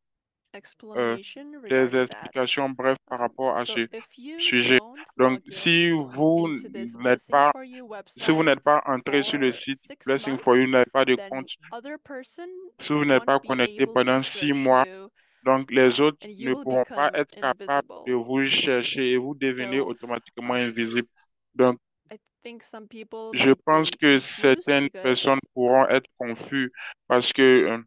explanation des regarding that. explications brèves par rapport à So ce if you sujet. don't Donc, login into this Blessing for You si vous website n'êtes pas entré sur le for site 6 Blessing for You, months, n'avez pas de then compte, other person si vous n'êtes won't pas be connecté able to pendant 6 search mois, you, donc les autres and you ne will pourront pas become être capables de invisible. vous chercher et vous devenez So automatiquement invisible. Donc, I think some people je might pense be que confused certaines personnes because pourront être confus parce que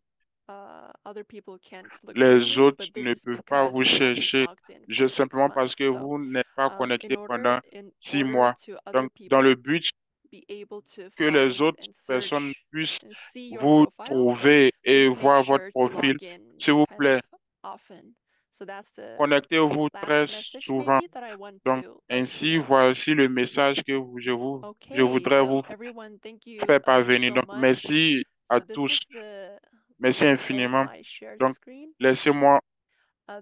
other people can't look for les you, autres but this ne is peuvent pas because vous you haven't chercher logged in juste for 6 simplement parce months. que So vous n'êtes pas in connecté order pendant 6 mois. to other Donc, dans le people but be able to que les find autres and personnes search puissent and see your vous profile, so trouver et please make voir votre sure to profil, log in s'il vous kind plaît, of often. So that's the connectez-vous très last message souvent. maybe that I want Donc, to let you ainsi, know. voici le message que je Okay, voudrais so vous everyone, thank you faire parvenir. so Donc, much. merci à So this tous. was the Merci let me close infiniment. my shared Donc, screen. laissez-moi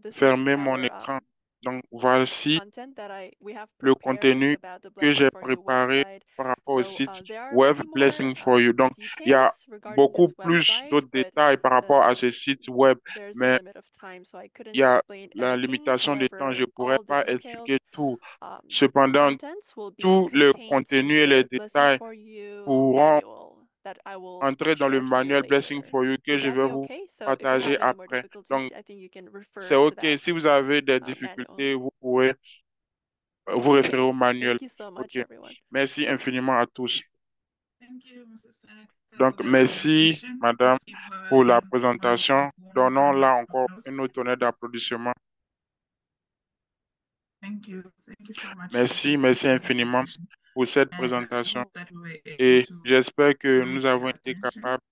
This was fermer mon our écran. Donc, voici content that we have le prepared contenu about the que Blessing j'ai for You préparé website. par rapport au So site there are Web many more Blessing for You. Donc, il y a details regarding beaucoup this plus website, d'autres but détails par rapport à ce site web, there's a mais limit of time, so I il couldn't y a explain la everything. limitation de temps. Je However, ne pourrais all the pas detailed expliquer tout. Cependant, contents will be tout le contained in contenu et les the Blessing détails for You pourront manual that I will entrer dans le share to you manuel Blessing later. for You que Would je that vais be vous okay? So if you partager have any more après. difficulties, Donc, I think you can refer c'est to OK. that Si vous avez des manual. difficultés, vous pouvez vous référer au Okay, manuel. thank you so much, OK. everyone. Merci infiniment à tous. Thank you, Mrs. Aka, Donc, for that merci, presentation. madame, Let's give her pour la again présentation. one Donnons round là of encore applause. une autre tonnerre d'applaudissements. Thank you. Thank you so much Merci, for this merci infiniment presentation. pour cette And I présentation. hope that we were able Et to j'espère que make nous avons their été attention capables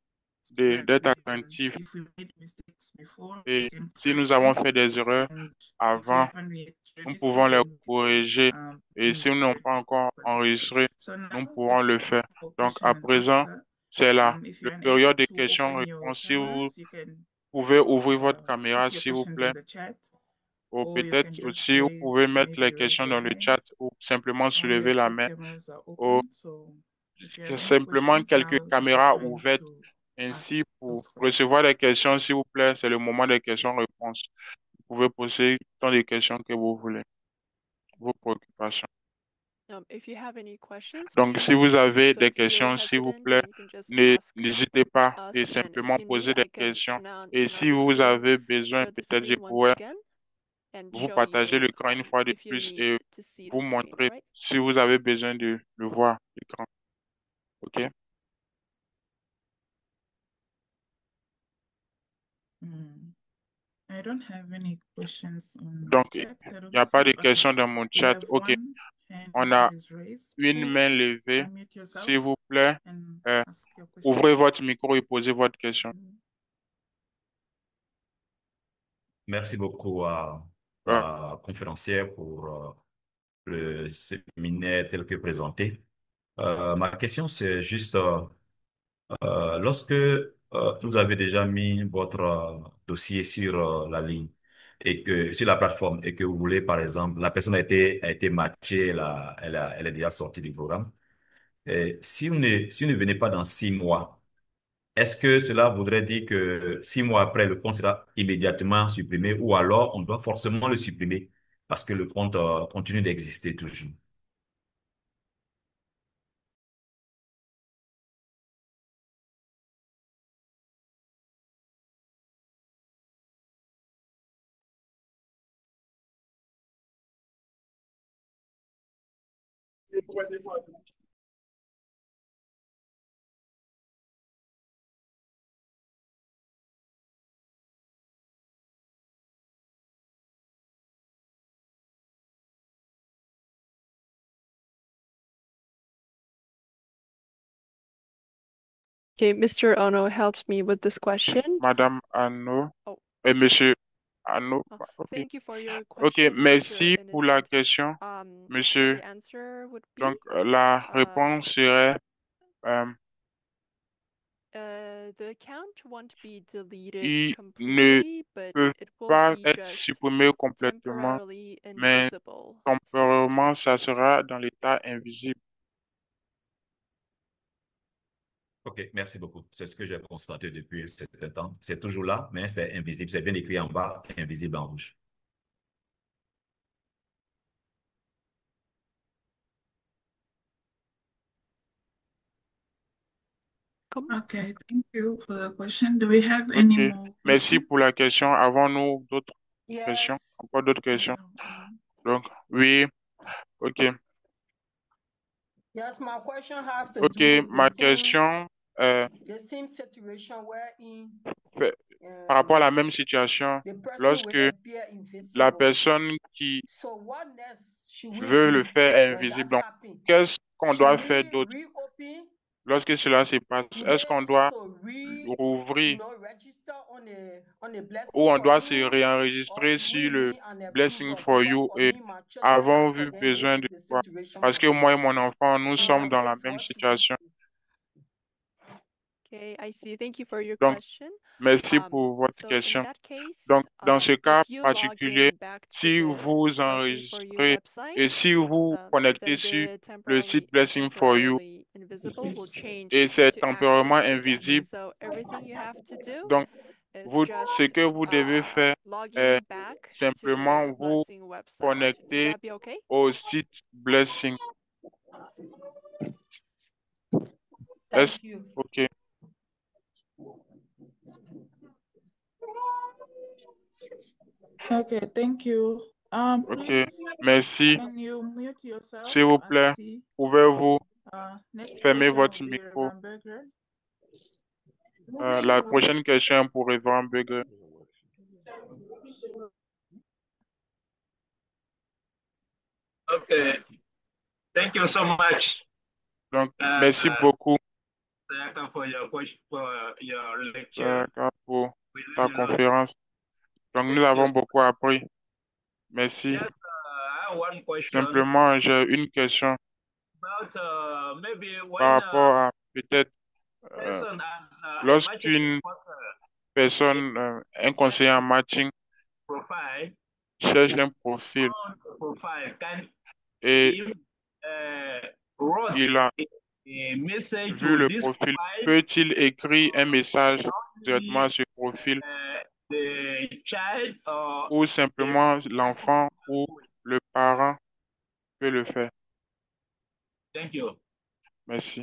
so that d'être we can, attentifs. if we made mistakes before, we Et can si correct nous avons them. fait des erreurs And if we avant, haven't yet nous pouvons registered, les then we corriger. Et can si nous n'avons register. pas encore enregistré, So now nous pourrons it's le time faire. for Donc, question à and présent, answer. c'est là, If le you're unable période de to open your questions-réponses. Si vous cameras, you can pouvez ouvrir votre caméra, put your s'il vous questions in plaît. the chat, Ou or you peut-être can just aussi, vous pouvez raise, mettre les maybe raise questions your dans le hand. chat ou simplement Only a soulever la few main. cameras are Ou open, so if you have any simplement questions, quelques now is the caméras time ouvertes. to Ainsi, ask pour those recevoir des questions. questions, s'il vous plaît, c'est le moment des questions-réponses. Vous pouvez poser tant de questions que vous voulez, vos préoccupations. If you have any questions, Donc, si please vous avez des don't feel questions, s'il vous hesitant plaît, and you can just ask n'hésitez pas et us. And if simplement you need, poser des I can questions. turn Et on si the vous screen, avez besoin, share the peut-être je screen once pourrais again, and vous show partager you l'écran une fois de if you plus need et to see vous the screen, montrer right? si vous avez besoin de le voir, l'écran. OK? I don't have any questions on the Donc, il chat. I n'y don't a pas see. de Okay, questions dans mon we chat. have OK. one hand On that a is raised. une main Please levée. unmute yourself S'il vous plaît, and euh, ask your ouvrez question. votre micro et posez votre question. Merci beaucoup à Euh, la conférencière pour le séminaire tel que présenté. Ma question, c'est juste, lorsque vous avez déjà mis votre dossier sur la ligne et que sur la plateforme et que vous voulez, par exemple, la personne a été matchée, elle est déjà sortie du programme. Et si vous ne venez pas dans 6 mois, est-ce que cela voudrait dire que 6 mois après, le compte sera immédiatement supprimé ou alors on doit forcément le supprimer parce que le compte continue d'exister toujours? Okay, Mr. Ono helped me with this question. Madame Anno Oh. et Monsieur Anno. OK. Thank you for your OK, question, merci Mr. pour la Innocent. question, So Monsieur. the answer would be Donc, la réponse serait the account won't be deleted il ne completely, but peut it will pas be être just supprimé complètement, temporarily mais invisible state. temporairement, ça sera dans l'état invisible. OK, merci beaucoup. C'est ce que j'ai constaté depuis un certain temps. C'est toujours là, mais c'est invisible. C'est bien écrit en bas, invisible en rouge. welcome. Okay, thank you for the question. Do we have Ok. any more Merci questions? pour la question. Avons-nous d'autres questions? Yes. Encore d'autres questions? Um, Donc, oui. Ok. Yes, my question have to Ok. do with Ma question the same situation wherein fait- par rapport à la même the situation, person will lorsque appear la invisible. personne qui So what next should we veut le do faire when that invisible, donc, happens? qu'est-ce qu'on doit Should faire we d'autre reopen? lorsque cela se passe? Do Est-ce they qu'on need doit to rouvrir register on a blessing ou on for doit se you, or réenregistrer do we sur le need an Blessing approval? for Because You for et me, my children are avons eu studying, this besoin is de the quoi? situation Parce for que me. moi et mon enfant, nous sommes dans la This même was situation. Okay, I see. Thank you for your Donc, question. merci pour votre So in question. that case, Donc, dans ce cas if you log particulier, in back to si the vous Blessing for You enregistrez website, et si vous connectez then sur the le site Blessing for You temporarily invisible will change et c'est to temporairement active again. invisible, So everything you have to do donc is ce just que vous devez faire est logging back to simplement the vous Blessing website. Would connecter that be okay? au site Blessing. Est-ce Thank you. OK? okay, thank you. OK. Please, Merci. can you mute yourself S'il vous and plaît, see? pouvez-vous Next fermer question votre will be micro? Reverend Berger. La prochaine question est pour Reverend Berger. Okay. Thank you so much, Donc, merci beaucoup Sayaka, for your question, for your lecture. pour We ta learned a lot. conférence. Donc, nous Thank avons you. beaucoup appris. Merci. Yes, I have one question Simplement, j'ai une question about maybe par when rapport à peut-être person has a matching lorsqu'une personne, un conseiller en matching, profile, cherche un profil profile can et wrote il a a message vu to le this profil, profile, peut-il écrire un message directement à ce profil the child or ou simplement l'enfant ou le parent peut le faire? thank you. Merci.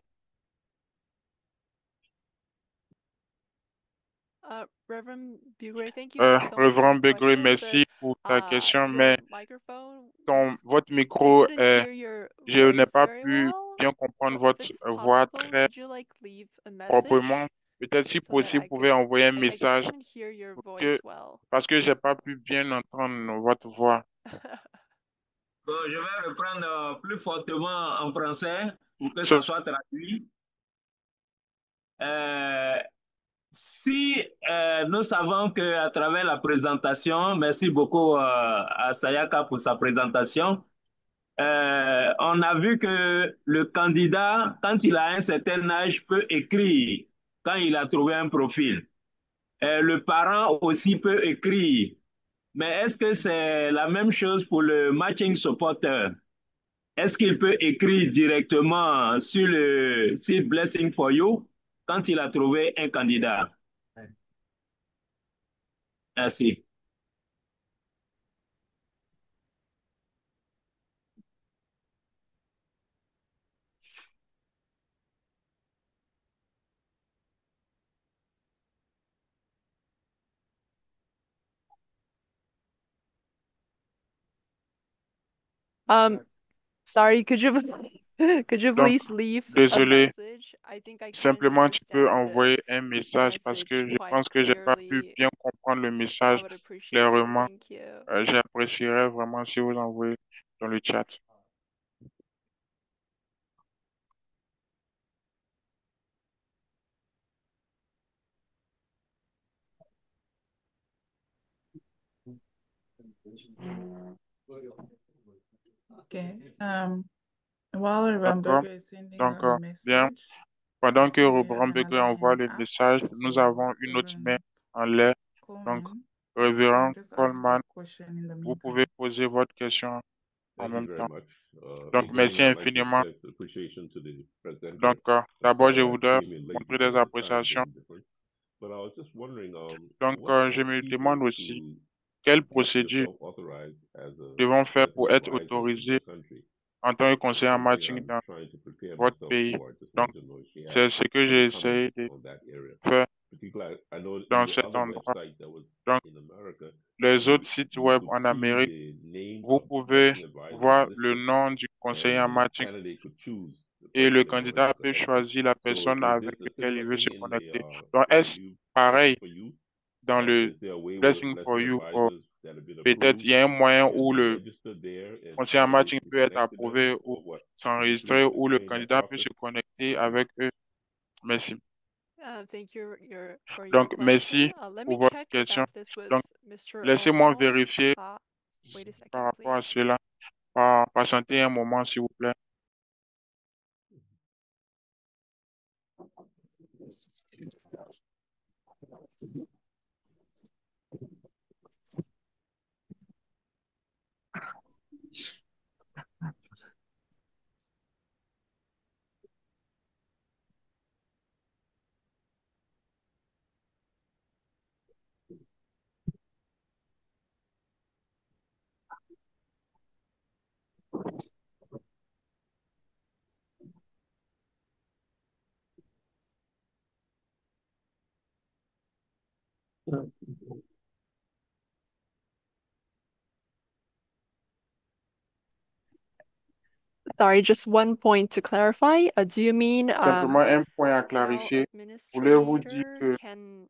Reverend Bugre, thank you so much for your Reverend Begré, question, merci but pour ta question, your mais microphone was, votre we micro couldn't est, hear your je n'ai voice pas very pu well. bien So comprendre if votre it's voix possible, très could you like leave a proprement. message Peut-être si so that possible, I vous pouvez could, envoyer un I message couldn't hear your pour voice que, well. parce que j'ai pas pu bien entendre votre voix. Bon, je vais reprendre plus fortement en français pour que So- ça soit traduit. Si nous savons qu'à travers la présentation, merci beaucoup à Sayaka pour sa présentation, on a vu que le candidat, quand il a un certain âge, peut écrire quand il a trouvé un profil. Le parent aussi peut écrire. Mais est-ce que c'est la même chose pour le matching supporter? Est-ce qu'il peut écrire directement sur le site Blessing for You quand il a trouvé un candidat? Merci. Sorry, could you could you Donc, please leave a désolé, message? I think I couldn't simplement tu peux understand the envoyer un message parce que message je quite pense que j'ai pas pu clearly. bien comprendre le I message would appreciate it. clairement. Thank you. J'apprécierais vraiment si vous envoyez dans le chat. Okay. While Reverend D'accord? Berger is sending Donc, a bien, message, pendant I que see we have Reverend Begré another envoie hand le up. message, nous So, avons une autre main Reverend en l'air. Donc, Coleman, you Révérend can just ask Coleman, your question in the vous pouvez meantime. poser votre question en Thank you même very temps. much. Donc, merci Beginning, I'd like to infiniment. express appreciation to the presenter. Donc, I'm d'abord, je sorry I voudrais came in late montrer des because the time appréciations. zone difference. But I was just wondering, Donc, what je me procedure demande aussi to quelle get procédure yourself authorized as a devons faire blessing pour être advisor in autorisé this country? en tant que conseiller en Something matching I'm dans trying to prepare votre myself pays. for. I just Donc, need to know if C'est ce que j'ai essayé de faire dans cet endroit. Donc, les autres sites web en Amérique, vous pouvez voir le nom du conseiller en matching et le candidat peut choisir la personne avec laquelle il veut se connecter. Donc, est-ce pareil dans le Blessing for You ou peut-être il y a un moyen où le conseiller en matching peut être approuvé ou s'enregistrer où le candidat peut se connecter avec eux? Merci. Thank you for your Donc, question. merci Let pour me votre check question. that this was Donc, Mr. laissez-moi Ongao. vérifier Wait a par second, rapport à please. cela. Patientez un moment, s'il vous plaît. Sorry, just one point to clarify. Do you mean Simplement un point à how clarifier. Voulez-vous dire administrator que can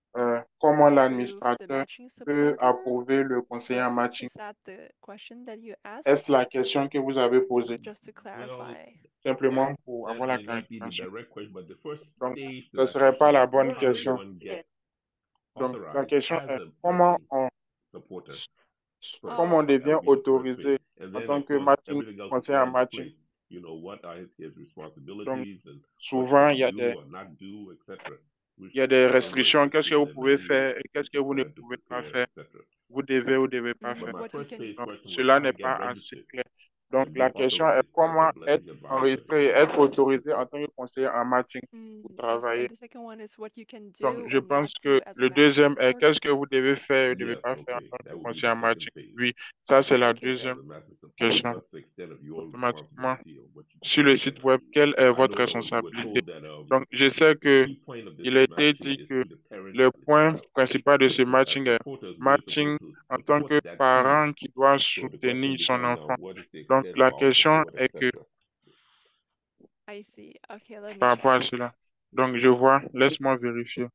comment approve the l'administrateur matching peut supporter? approuver le conseiller en matching? Is that the question that you Est-ce asked? la question que vous avez posée? Just to clarify. Simplement pour avoir la That might be the clarification. direct question, but the first Donc, stage to ce ne that serait pas question la is bonne how does question. one get Donc, la authorized question as est a comment matching supporter first? comment on Oh, That devient would be the first autorisé phase. And en then, tant of que course, matching, everything else will conseiller fall en into matching. place. You know, what are his Donc, responsibilities and what souvent, should il y he a do des, or not do, etc. Which il y a des some would restrictions. Qu'est-ce que feel vous that pouvez maybe faire et qu'est-ce que vous ne to pouvez pas prepare, faire? etc. Vous devez ou devez pas But faire. my what we first can phase Donc, question was cela how to n'est get pas assez registered clair. Donc, and be la question est authorized as a comment être blessing advisor. enregistré et être autorisé en tant que conseiller en matching pour I see. travailler. And the second one is what you can Donc, do je or pense not que do as a le matching deuxième est supporter. qu'est-ce que vous devez faire et ne devez Yes, pas faire en okay. tant That que would be conseiller en the second matching. phase. Oui, ça, c'est la Okay. As deuxième a master supporter, question. that's the extent of your Automatiquement, responsibility or what you sur le site web, quelle est I votre know that we were responsabilité? told that Donc, je sais the que key point of this il a été matching dit is que to the parent le and the point child. principal de ce So as matching est supporters, we're matching supposed to en tant support que that team. parent qui doit So the question soutenir son becomes now, enfant. what is the Donc, extent la of our question support, est que etc. I see. Okay, let me par rapport à check. cela. Donc, je vois, laisse-moi vérifier.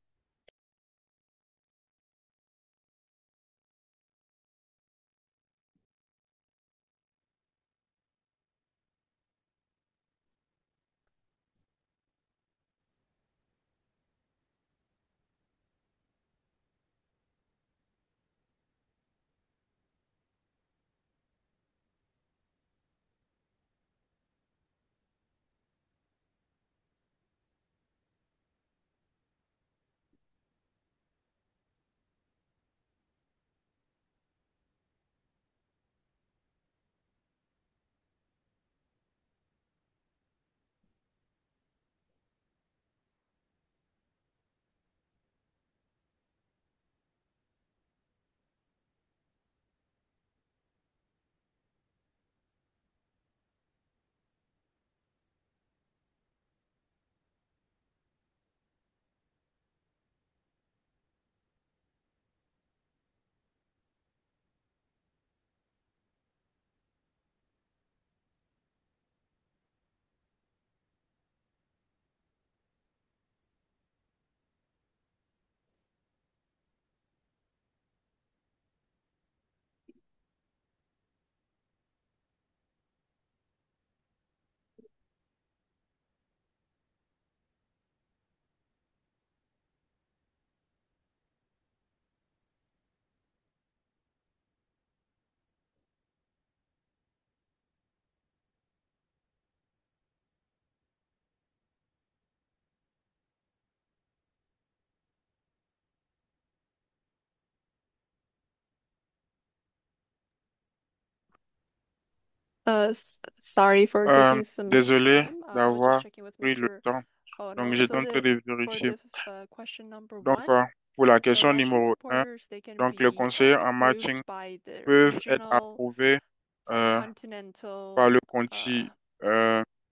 Sorry for taking some Désolé time. I was just d'avoir checking with pris le Mr. temps. Oh Donc, no. j'étais So en train de for vérifier. the question number Donc, one, pour la so question matching numéro 1, supporters, they can donc les be conseillers en matching approved by the peuvent être regional approuvés par subcontinental le conti,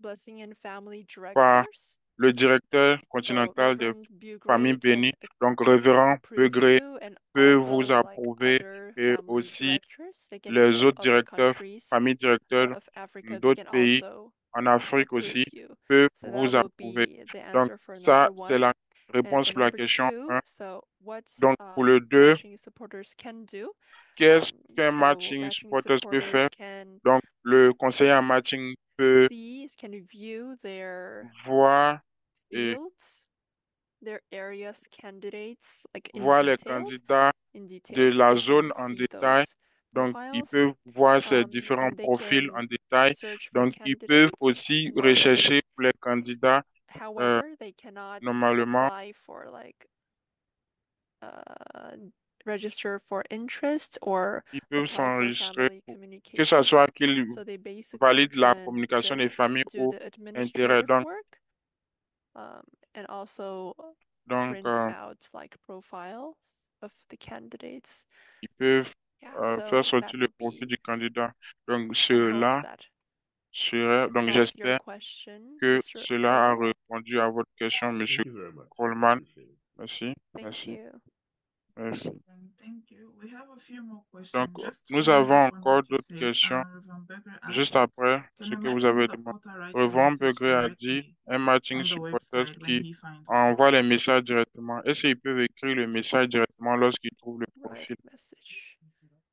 blessing and family par directors. le directeur So continental des Reverend familles Bugré can bénies, donc révérend approve Begré, you, and peut vous also like approuver other et family aussi directors. They can les of autres other directeurs, countries familles directeurs of Africa, they d'autres can pays, also en Afrique approve aussi, you. peuvent So that vous will approuver. be the Donc, answer for ça, number c'est one. la And réponse for pour la number question two, 1. so what Donc, pour le 2, matching supporters can do. qu'est-ce qu'un So matching matching supporters peut faire? supporters can Donc, le conseiller en matching peut can view their voir et fields, their areas, candidates, like voir les candidats in de detail, so la they zone can en see détail. those Donc, ils profiles. peuvent voir ces différents And they profils can en détail. search for Donc, ils peuvent candidates aussi normally. rechercher pour les candidats However, they cannot normalement. apply for like register for interest or Ils peuvent apply for s'enregistrer family pour que ce communication. soit qu'ils So they basically valident la can communication des just familles do ou the intérêts. administrative Donc, work, and also donc print out like profiles of the candidates. ils peuvent Yeah, faire so sortir that le would profil be. du candidat. Donc, I hope cela that serait, it donc solved your j'espère question, que Mr. cela a Coleman. répondu à votre question, Monsieur Thank you very much. Coleman. Appreciate it. Merci, Thank merci, you. merci. Thank you. We have a few more questions. Donc, Just nous following avons up on encore what you d'autres said, questions Reverend Berger juste asked, après can ce a que vous matching avez demandé. supporter write a Revan message Begré a dit directly un matching on the supporter website when qui he finds a envoie les profile? messages directement. Est-ce qu'ils peuvent écrire le message directement lorsqu'ils trouvent le Write profil? a message.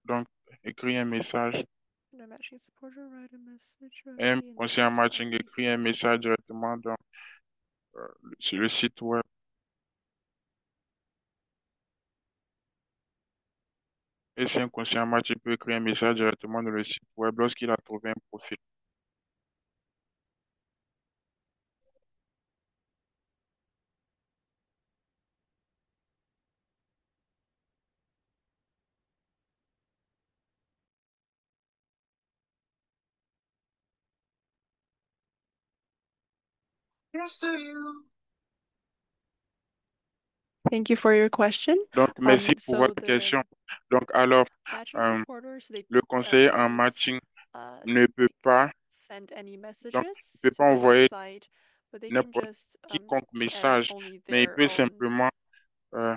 Donc, écrire un message. Can a matching supporter write a message Un directly in the conseiller en website matching when he écrit un message directement sur le site web. Et si un conseiller en matching peut écrire un message directement dans le site web lorsqu'il a trouvé un profil. Thank you for your question. Donc, merci pour So votre the question. Donc, alors, matching euh, supporters, they le conseiller en can't matching ne peut like pas, send any donc, messages il ne peut to pas the envoyer website, but they can n'importe just quiconque edit message, only mais il their peut own simplement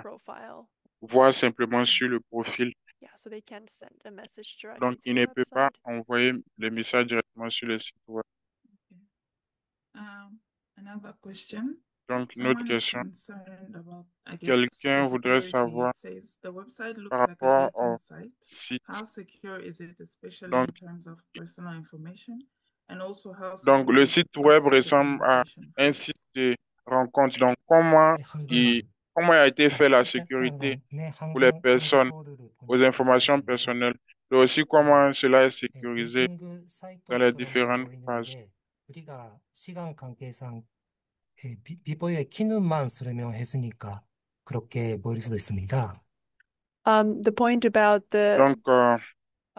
profile. voir simplement sur le profil. Yeah, so they can't send a message Donc, directly il to ne the peut pas website. envoyer les messages directement sur le site web. Another question. Donc, une autre Someone is question. concerned about, I guess, Quelqu'un the voudrait security. savoir It says the website par looks like a rapport vacant au site. site. How secure is it, especially Donc, in terms of personal information? And also, how donc secure le is it site web with the ressemble à communication un fields? site de rencontre. Donc, comment 半分 il, 丸。 comment a été あ、fait la 最後 sécurité ね、半 pour les 分、半分 personnes, コールルポ aux ニット informations ので、personnelles, et aussi comment cela est デー sécurisé ティングサイ dans ト les チョロの différentes ボイヌ phases. で、우리가 시간 관계상 비보의 기능만 수르면 했으니까 그렇게 보일 수도 있습니다. The point about the Donc,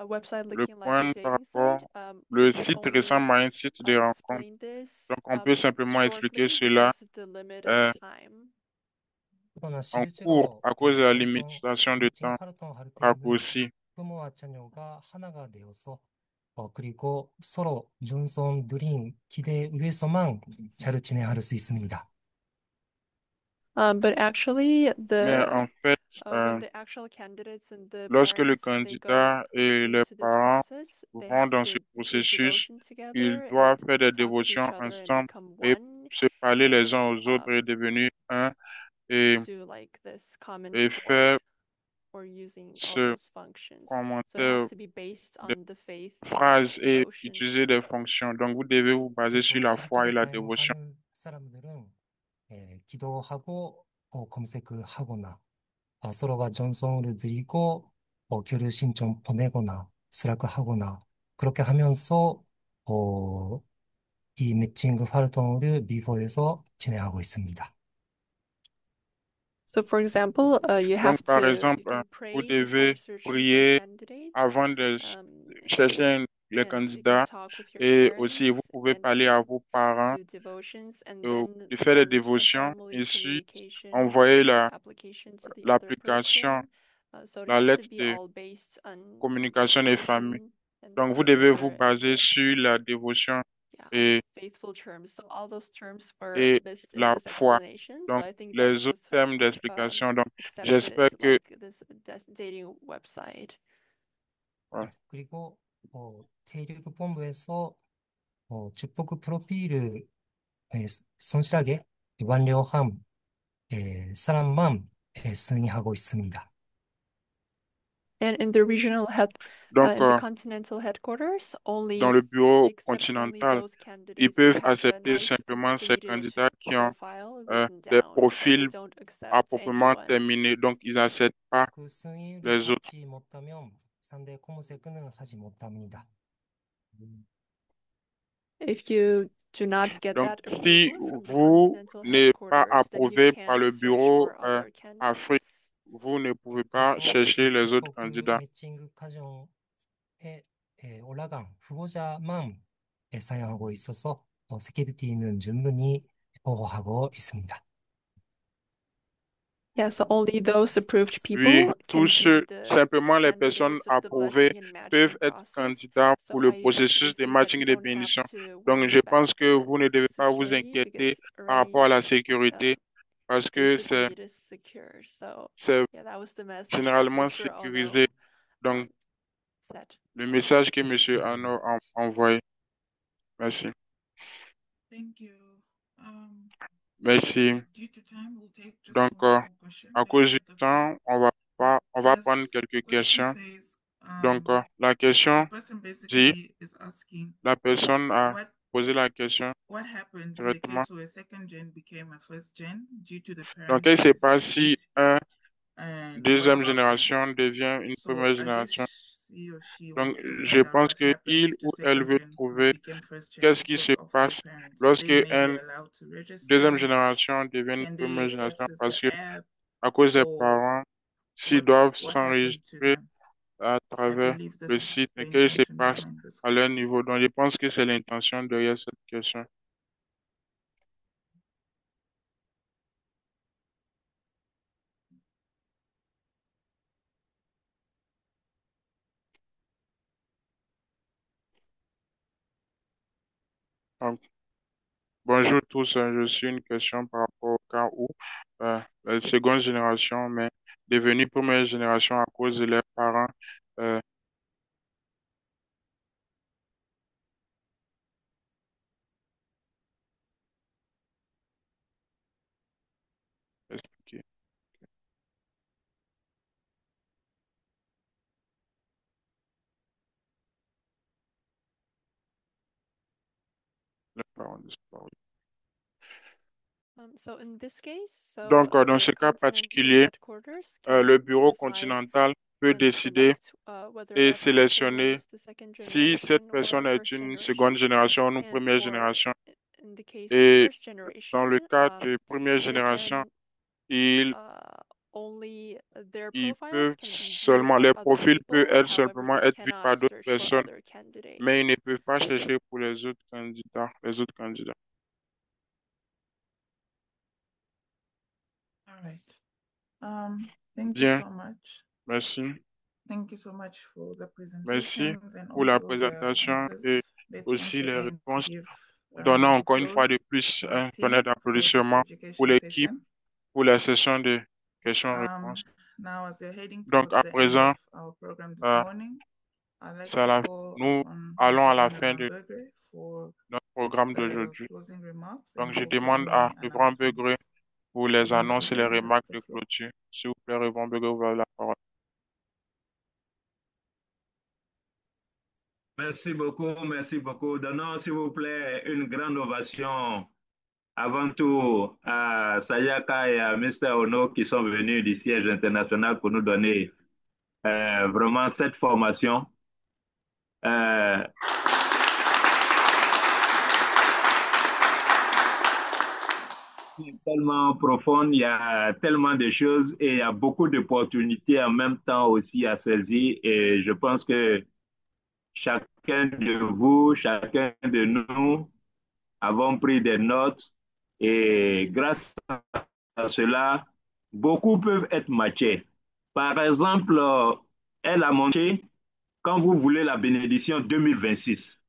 website le looking like a point par dating rapport, site, le we can site only ressemble à un site de rencontre. explain this Donc, on peut simplement expliquer shortly cela because of the limit euh, of time. コロナ en cours 실제로 à cause de la 활동 limitation de 매칭 temps 활동 할 때는 raccourci. 부모와 자녀가 하나가 되어서 그리고 서로 존중드린 기대 위해서만 잘 진행할 수 있습니다. But actually, Mais en fait, when the actual candidates and the lorsque le parents they go candidat et les into this parents process, they vont have dans ce to do processus, devotion ils together doivent and faire des talk to each dévotions other and ensemble become et one se parler les and uns aux autres et devenir un et, do like this comment et board faire or using all ce those functions. So it commentaire has to be based de on the faith and phrases et devotion. utiliser des fonctions. Donc, vous devez vous baser sur 그래서 la foi et 실제로 la dévotion. 사용하는 사람들은 기도하고 검색하거나 서로가 전송을 드리고 교류 신청 보내거나 슬라크 하거나 그렇게 하면서 이 매칭 활동을 미국에서 진행하고 있습니다. So for example, you Donc, have par to exemple, you can vous pray devez before searching for prier candidates, avant de chercher les and you can candidats talk with your et parents aussi vous pouvez and parler à vos parents do devotions and de then faire des send a dévotions family et puis communication envoyer application to the other l'application, person. So it la has to lettre be de all based on communication des familles. devotion and Donc, vous devez vous prayer and baser sur la dévotion et, faithful terms. So all those terms were et listed la as foi. explanations. So Donc, I think that les autres was termes d'explication. Donc, accepted j'espère que like this dating website. ouais. 그리고 대륙 본부에서 축복 프로필을 성실하게 완료한 사람만 승인하고 있습니다. And in the regional Donc, in the continental headquarters, only dans le bureau accept only continental, those ils candidates who peuvent have a accepter nice simplement ces completed candidats qui ont profile des written down. So they profils don't accept à proprement anyone. terminés. Donc, ils n'acceptent pas 그 승인을 les autres. 받지 못하면 상대 검색은 하지 못합니다. If you do not get Donc, that si approval from the vous continental n'êtes pas headquarters, then you approuvé par can le search bureau for other Afrique, candidates. vous ne pouvez pas 그래서 chercher les autres 축복 candidats. 매칭 과정에 올라간 후보자만 사용하고 있어서 세큐리티는 충분히 보호하고 있습니다. Yeah, so only those approved Oui, people can tous be ceux, the simplement les personnes candidates of the approuvées blessing and matching peuvent être process. candidats So pour le we processus de think that matching you et de don't have bénédiction. to Donc, worry je pense about que vous ne devez pas vous security inquiéter because par rapport à already la sécurité parce que basically it is secured. So c'est yeah, that was the message that généralement Mr. sécurisé. Ono Donc, said. le message que Oui, M. c'est Arnaud vrai. a envoyé. Merci. Thank you. Merci. Due to time, we'll take just Donc, one more question, à maybe cause du out of temps, on va prendre This quelques question questions. says, Donc, la the question person dit, basically is asking la personne a what posé la question what happens in the directement. case where a second gen became a first gen due to the Donc, parents' qu'est-ce qui se passe si deceased, un and what deuxième about them? génération devient une So première I génération? guess he or she Donc, wants to je find out pense what happens qu'il to ou elle second veut gen who trouver became first gen qu'est-ce qui se because of their passe parents. Are lorsque they maybe une allowed to deuxième register? génération devient une Can première they génération access the parce que app, à cause des or parents, s'ils doivent what happened to s'enregistrer them? à I travers believe le this site is the et qu'est-ce qui se intention passe behind this à leur question. niveau. Donc, je pense que c'est l'intention derrière cette question. Donc, bonjour tous, je suis une question par rapport au cas où la seconde génération, mais devenue première génération à cause de leurs parents. euh, expliquer leurs parents disparus. So in this case, Donc, dans the ce cas continental particulier, headquarters can le bureau decide continental peut and décider select whether et that person sélectionner is the second si cette generation or personne a est first une generation. seconde génération ou une And première for génération. in the case of Et first dans le generation, cas de première they génération, can ils, only their ils profiles peuvent can be viewed seulement, by les other profils peuvent people. être However, simplement they être vus cannot par d'autres search for personnes, other mais ils candidates. ne peuvent pas chercher pour les autres candidats, les autres candidats. All right. Thank you Bien, so much. merci. Thank you so much for the Merci presentations and pour la also the présentation et answers. Let's once aussi les again réponses. give Donnons encore une fois de applause plus to our un tonnerre team for this d'applaudissements pour education l'équipe session. pour la session de questions-réponses. Now, as we're heading Donc, towards à the end présent, of our program this euh, morning, I'd like c'est à to la- call nous upon allons Mr. à la Reverend fin de Burger for notre programme the d'aujourd'hui. closing remarks Donc, and je also demande à any Reverend Begré announcements. pour les Reverend annonces et les Burger, you have remarques the de floor. clôture. S'il vous plaît, Reverend Begré, vous avez la parole. Merci beaucoup. Donnons, s'il vous plaît, une grande ovation avant tout à Sayaka et à Mr. Ono qui sont venus du siège international pour nous donner vraiment cette formation. Euh, Tellement profonde, il y a tellement de choses et il y a beaucoup d'opportunités en même temps aussi à saisir. Et je pense que chacun de vous, chacun de nous avons pris des notes et grâce à cela, beaucoup peuvent être matchés. Par exemple, elle a montré quand vous voulez la bénédiction 2026.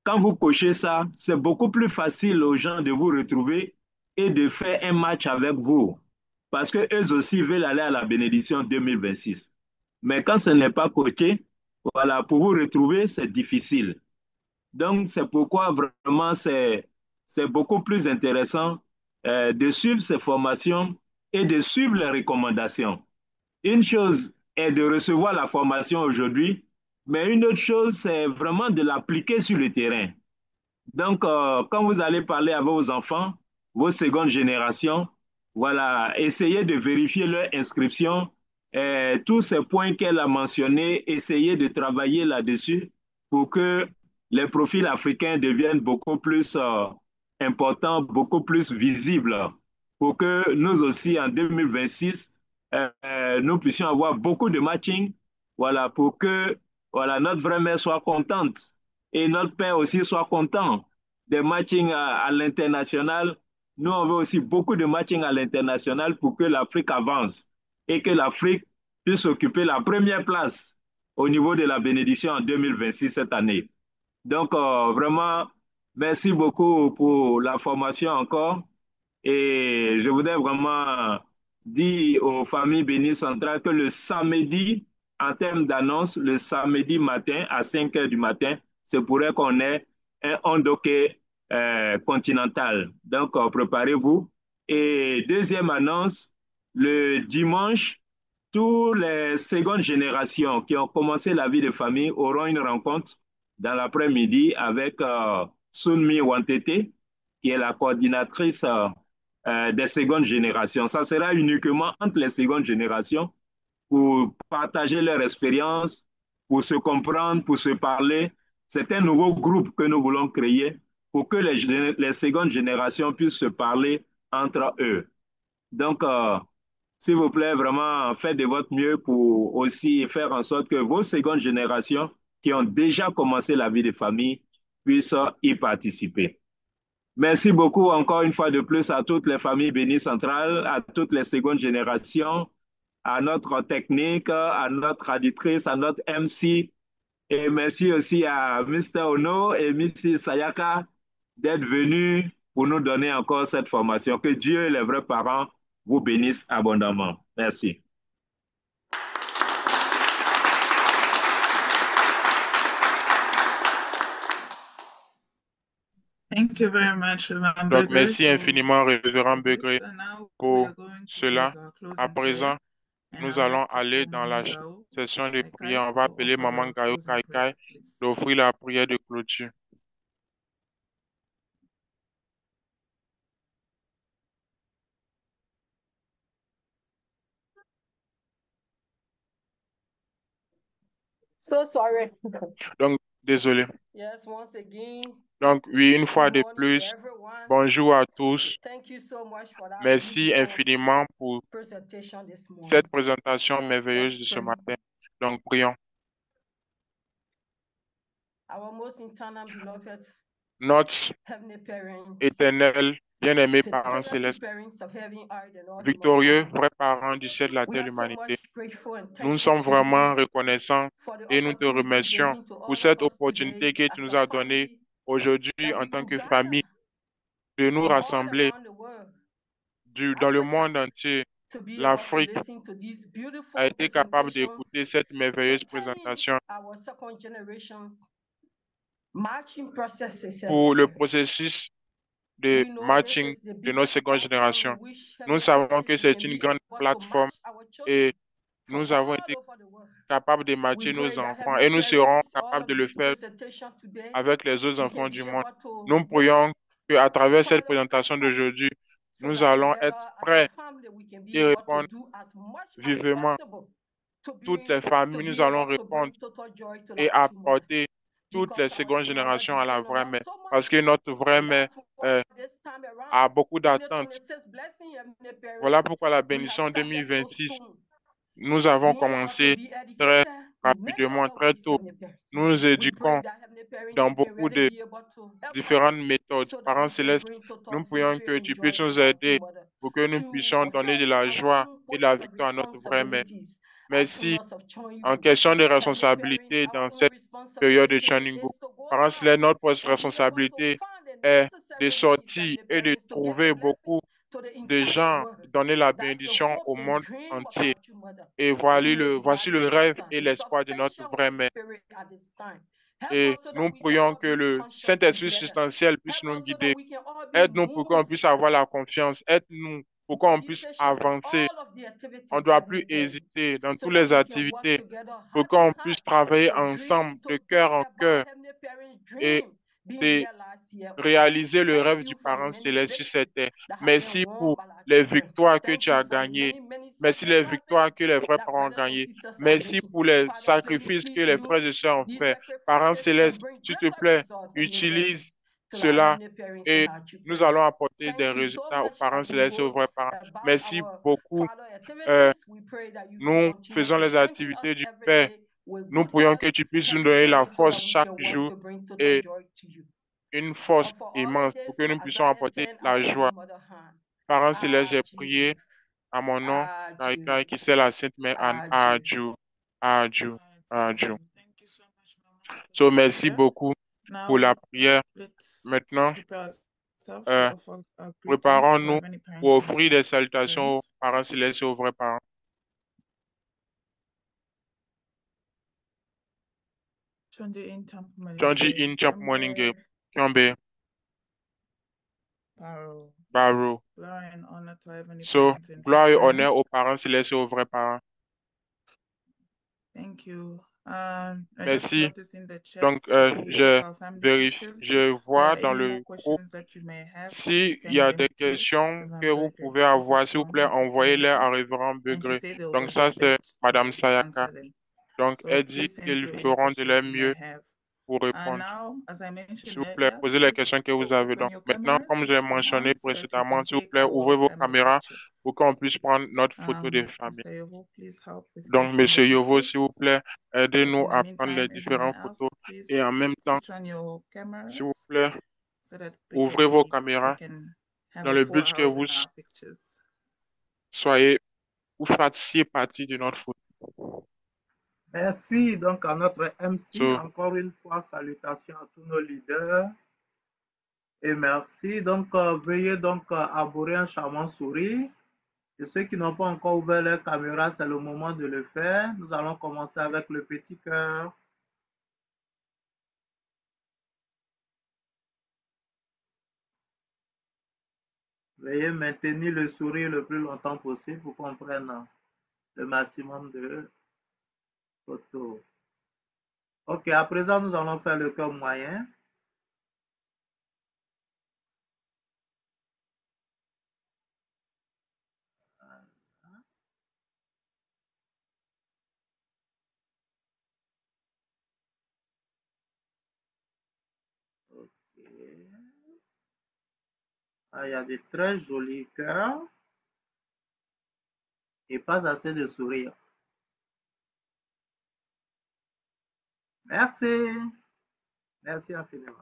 quand vous cochez ça, c'est beaucoup plus facile aux gens de vous retrouver et de faire un match avec vous. Parce que eux aussi veulent aller à la bénédiction 2026. Mais quand ce n'est pas coché, voilà, pour vous retrouver, c'est difficile. Donc, c'est pourquoi vraiment c'est beaucoup plus intéressant de suivre ces formations et de suivre les recommandations. Une chose est de recevoir la formation aujourd'hui, mais une autre chose, c'est vraiment de l'appliquer sur le terrain. Donc, quand vous allez parler à vos enfants, vos secondes générations, voilà, essayez de vérifier leur inscription, tous ces points qu'elle a mentionnés, essayez de travailler là-dessus pour que les profils africains deviennent beaucoup plus importants, beaucoup plus visibles, pour que nous aussi, en 2026, nous puissions avoir beaucoup de matching, voilà, pour que voilà, notre vraie mère soit contente et notre père aussi soit content des matchings à l'international. Nous, on veut aussi beaucoup de matching à l'international pour que l'Afrique avance et que l'Afrique puisse occuper la première place au niveau de la bénédiction en 2026 cette année. Donc, vraiment, merci beaucoup pour la formation encore. Et je voudrais vraiment dire aux familles bénies centrales que le samedi, en termes d'annonce, le samedi matin à 5 heures du matin, c'est pourrait qu'on ait un ondoké continental. Donc, préparez-vous. Et deuxième annonce, le dimanche, tous les secondes générations qui ont commencé la vie de famille auront une rencontre dans l'après-midi avec Sunmi Wantete, qui est la coordinatrice des secondes générations. Ça sera uniquement entre les secondes générations pour partager leur expérience, pour se comprendre, pour se parler. C'est un nouveau groupe que nous voulons créer pour que les secondes générations puissent se parler entre eux. Donc, s'il vous plaît, vraiment, faites de votre mieux pour aussi faire en sorte que vos secondes générations qui ont déjà commencé la vie de famille puissent y participer. Merci beaucoup encore une fois de plus à toutes les familles bénies centrales, à toutes les secondes générations, à notre technique, à notre traductrice, à notre MC. Et merci aussi à Mr. Ono et Mrs. Sayaka d'être venus pour nous donner encore cette formation. Que Dieu et les vrais parents vous bénissent abondamment. Merci. Thank you very much, Reverend Donc, Begré. merci So, infiniment, Révérend with this, Begré, now we pour are going to cela. close our closing À prayer. présent, And nous I'd allons like to aller call dans la Maman Gao session de Kai prière. On Kai va to appeler offer Maman the Gayo closing Kai prayer, Kai please. d'offrir la prière de clôture. So sorry. Donc, désolé. Yes, once again, Donc, oui, une fois good de morning to plus, everyone. bonjour à tous. Thank you so much for that Merci beautiful infiniment pour presentation this morning. cette présentation merveilleuse de Let's ce pray. matin. Donc, prions. Our most eternal beloved Notre heavenly parents, éternel, bien-aimé parent victorious two céleste, parents of heaven, earth, and all the victorieux, mankind. vrai parent du ciel, de la We terre, are de so l'humanité, much grateful and nous thankful sommes to you vraiment reconnaissants for the et nous te opportunity remercions given to pour all of cette us opportunité today que tu as nous a as donnée family aujourd'hui that en we tant could que gather famille de nous from all rassembler around the world, dans le Africa, monde entier. to be able to L'Afrique listen to these a beautiful été capable presentations d'écouter cette merveilleuse concerning présentation our second generations matching processes, pour Heavenly le Parents. processus de We know this matching is the de nos biggest secondes platform générations. in which, Nous Heavenly savons Parents, que we c'est can une be grande able to plateforme match our et children from nous avons all été over the world. capables de We matcher nos pray that, enfants Heavenly et nous serons Parents, all capables de of le this faire presentation today, avec les autres we enfants can du be monde. able to Nous prions qu'à travers cette follow the présentation platform d'aujourd'hui, so nous that allons together être as a prêts family we can be et able to répondre do as much as vivement. possible Toutes les familles, nous allons to répondre bring total joy to et our children. apporter toutes les Because our secondes children are générations à la depending vraie on us mère. so Parce much. que notre vraie And mère that's why this time around, a beaucoup d'attentes. 2026 blessing, Heavenly Voilà Parents, pourquoi la we have bénédiction started so 2026, soon. nous avons Being able to commencé be très educated in many rapidement, other très ways, tôt. Heavenly Parents. Nous nous We pray éduquons that, Heavenly Parents, dans you can beaucoup really de be able to help différentes us méthodes. so that Parents we can célestes, bring total nous prions victory que and tu joy puisses to nous our two aider mother pour que nous to puissions donner fulfill de la our joie own et de la portion of victoire à notre vraie mère. responsibilities Merci en question de responsabilité dans cette période de Channingo. Parents célèbres, notre responsabilité est de sortir et de trouver beaucoup de gens, donner la bénédiction au monde entier. Et voici le rêve et l'espoir de notre vraie mère. Et nous prions que le Saint-Esprit substantiel puisse nous guider. Aide-nous pour qu'on puisse avoir la confiance. Aide-nous pour qu'on puisse avancer. On ne doit plus hésiter dans toutes les activités pour qu'on puisse travailler ensemble de cœur en cœur et de réaliser le rêve du parent céleste sur cette terre. Merci pour les victoires que tu as gagnées. Merci les victoires que les vrais parents ont gagnées. Merci pour les sacrifices que les frères et sœurs ont fait. Parents célestes, s'il te plaît, utilise cela et nous allons apporter des résultats aux parents célestes et aux vrais parents. Merci beaucoup. Nous faisons les activités du Père. Nous prions que tu puisses nous donner la force chaque jour et une force immense pour que nous puissions apporter la joie. Parents célestes, j'ai prié à mon nom, qui c'est la Sainte Mère Anne. Adieu, adieu, adieu. Thank you so much, Mama, for So, the merci prayer. beaucoup pour la Now, prière. let's Maintenant, prepare ourselves euh, to offer our greetings. Do you préparons-nous have any pour parenting offrir des salutations aux greetings? parents célestes et aux vrais parents. Chonji in Champ Chonji Malinge, in Champ Morning, Kiambe, Kiambe, Paro. Baro. Glory and honor to Heavenly So, Parents and true gloire et parents. honneur aux parents célestes et aux vrais parents. Thank you. I just Merci. noticed in the chat Donc, before we take our family vérifie, pictures, je if there vois are dans any le more groupe, questions that you may have, s'il please y a send des them to questions que vous Reverend pouvez Begré. This avoir, is s'il vous plaît, from her envoyez-les à CCMC, Révérend and she Begré. said they will Donc, do ça, their c'est best Madame to Sayaka. answer them. Donc, So elle dit please send qu'ils through any feront de leur questions you may mieux have. pour répondre. Now, as I S'il mentioned vous plaît, earlier, posez les questions please que vous avez. open Donc, your maintenant, cameras comme if j'ai you mentionné want, so that we précédemment, can s'il vous take plaît, ouvrez our vos family caméras picture. pour qu'on puisse prendre notre photo de famille. Mr. Yovo, please help with Donc, taking the Monsieur Yovo, s'il vous pictures. plaît, But aidez-nous in the à prendre les meantime, différentes everyone else, photos. please Et en même temps, switch on your s'il vous cameras plaît, so that ouvrez vos we caméras can have dans a le full but que house vous in our pictures. soyez ou fassiez partie de notre photo. Merci donc à notre MC. So, Encore une fois, salutations à tous nos leaders. Et merci. Donc, veuillez donc arborer un charmant sourire. Et ceux qui n'ont pas encore ouvert leur caméra, c'est le moment de le faire. Nous allons commencer avec le petit cœur. Veuillez maintenir le sourire le plus longtemps possible pour qu'on prenne le maximum de photos. Ok, à présent, nous allons faire le cœur moyen. Ok. Ah, il y a de très jolis cœurs et pas assez de sourire. Merci. Merci infiniment.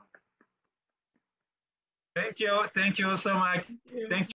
Thank you so much. Thank you.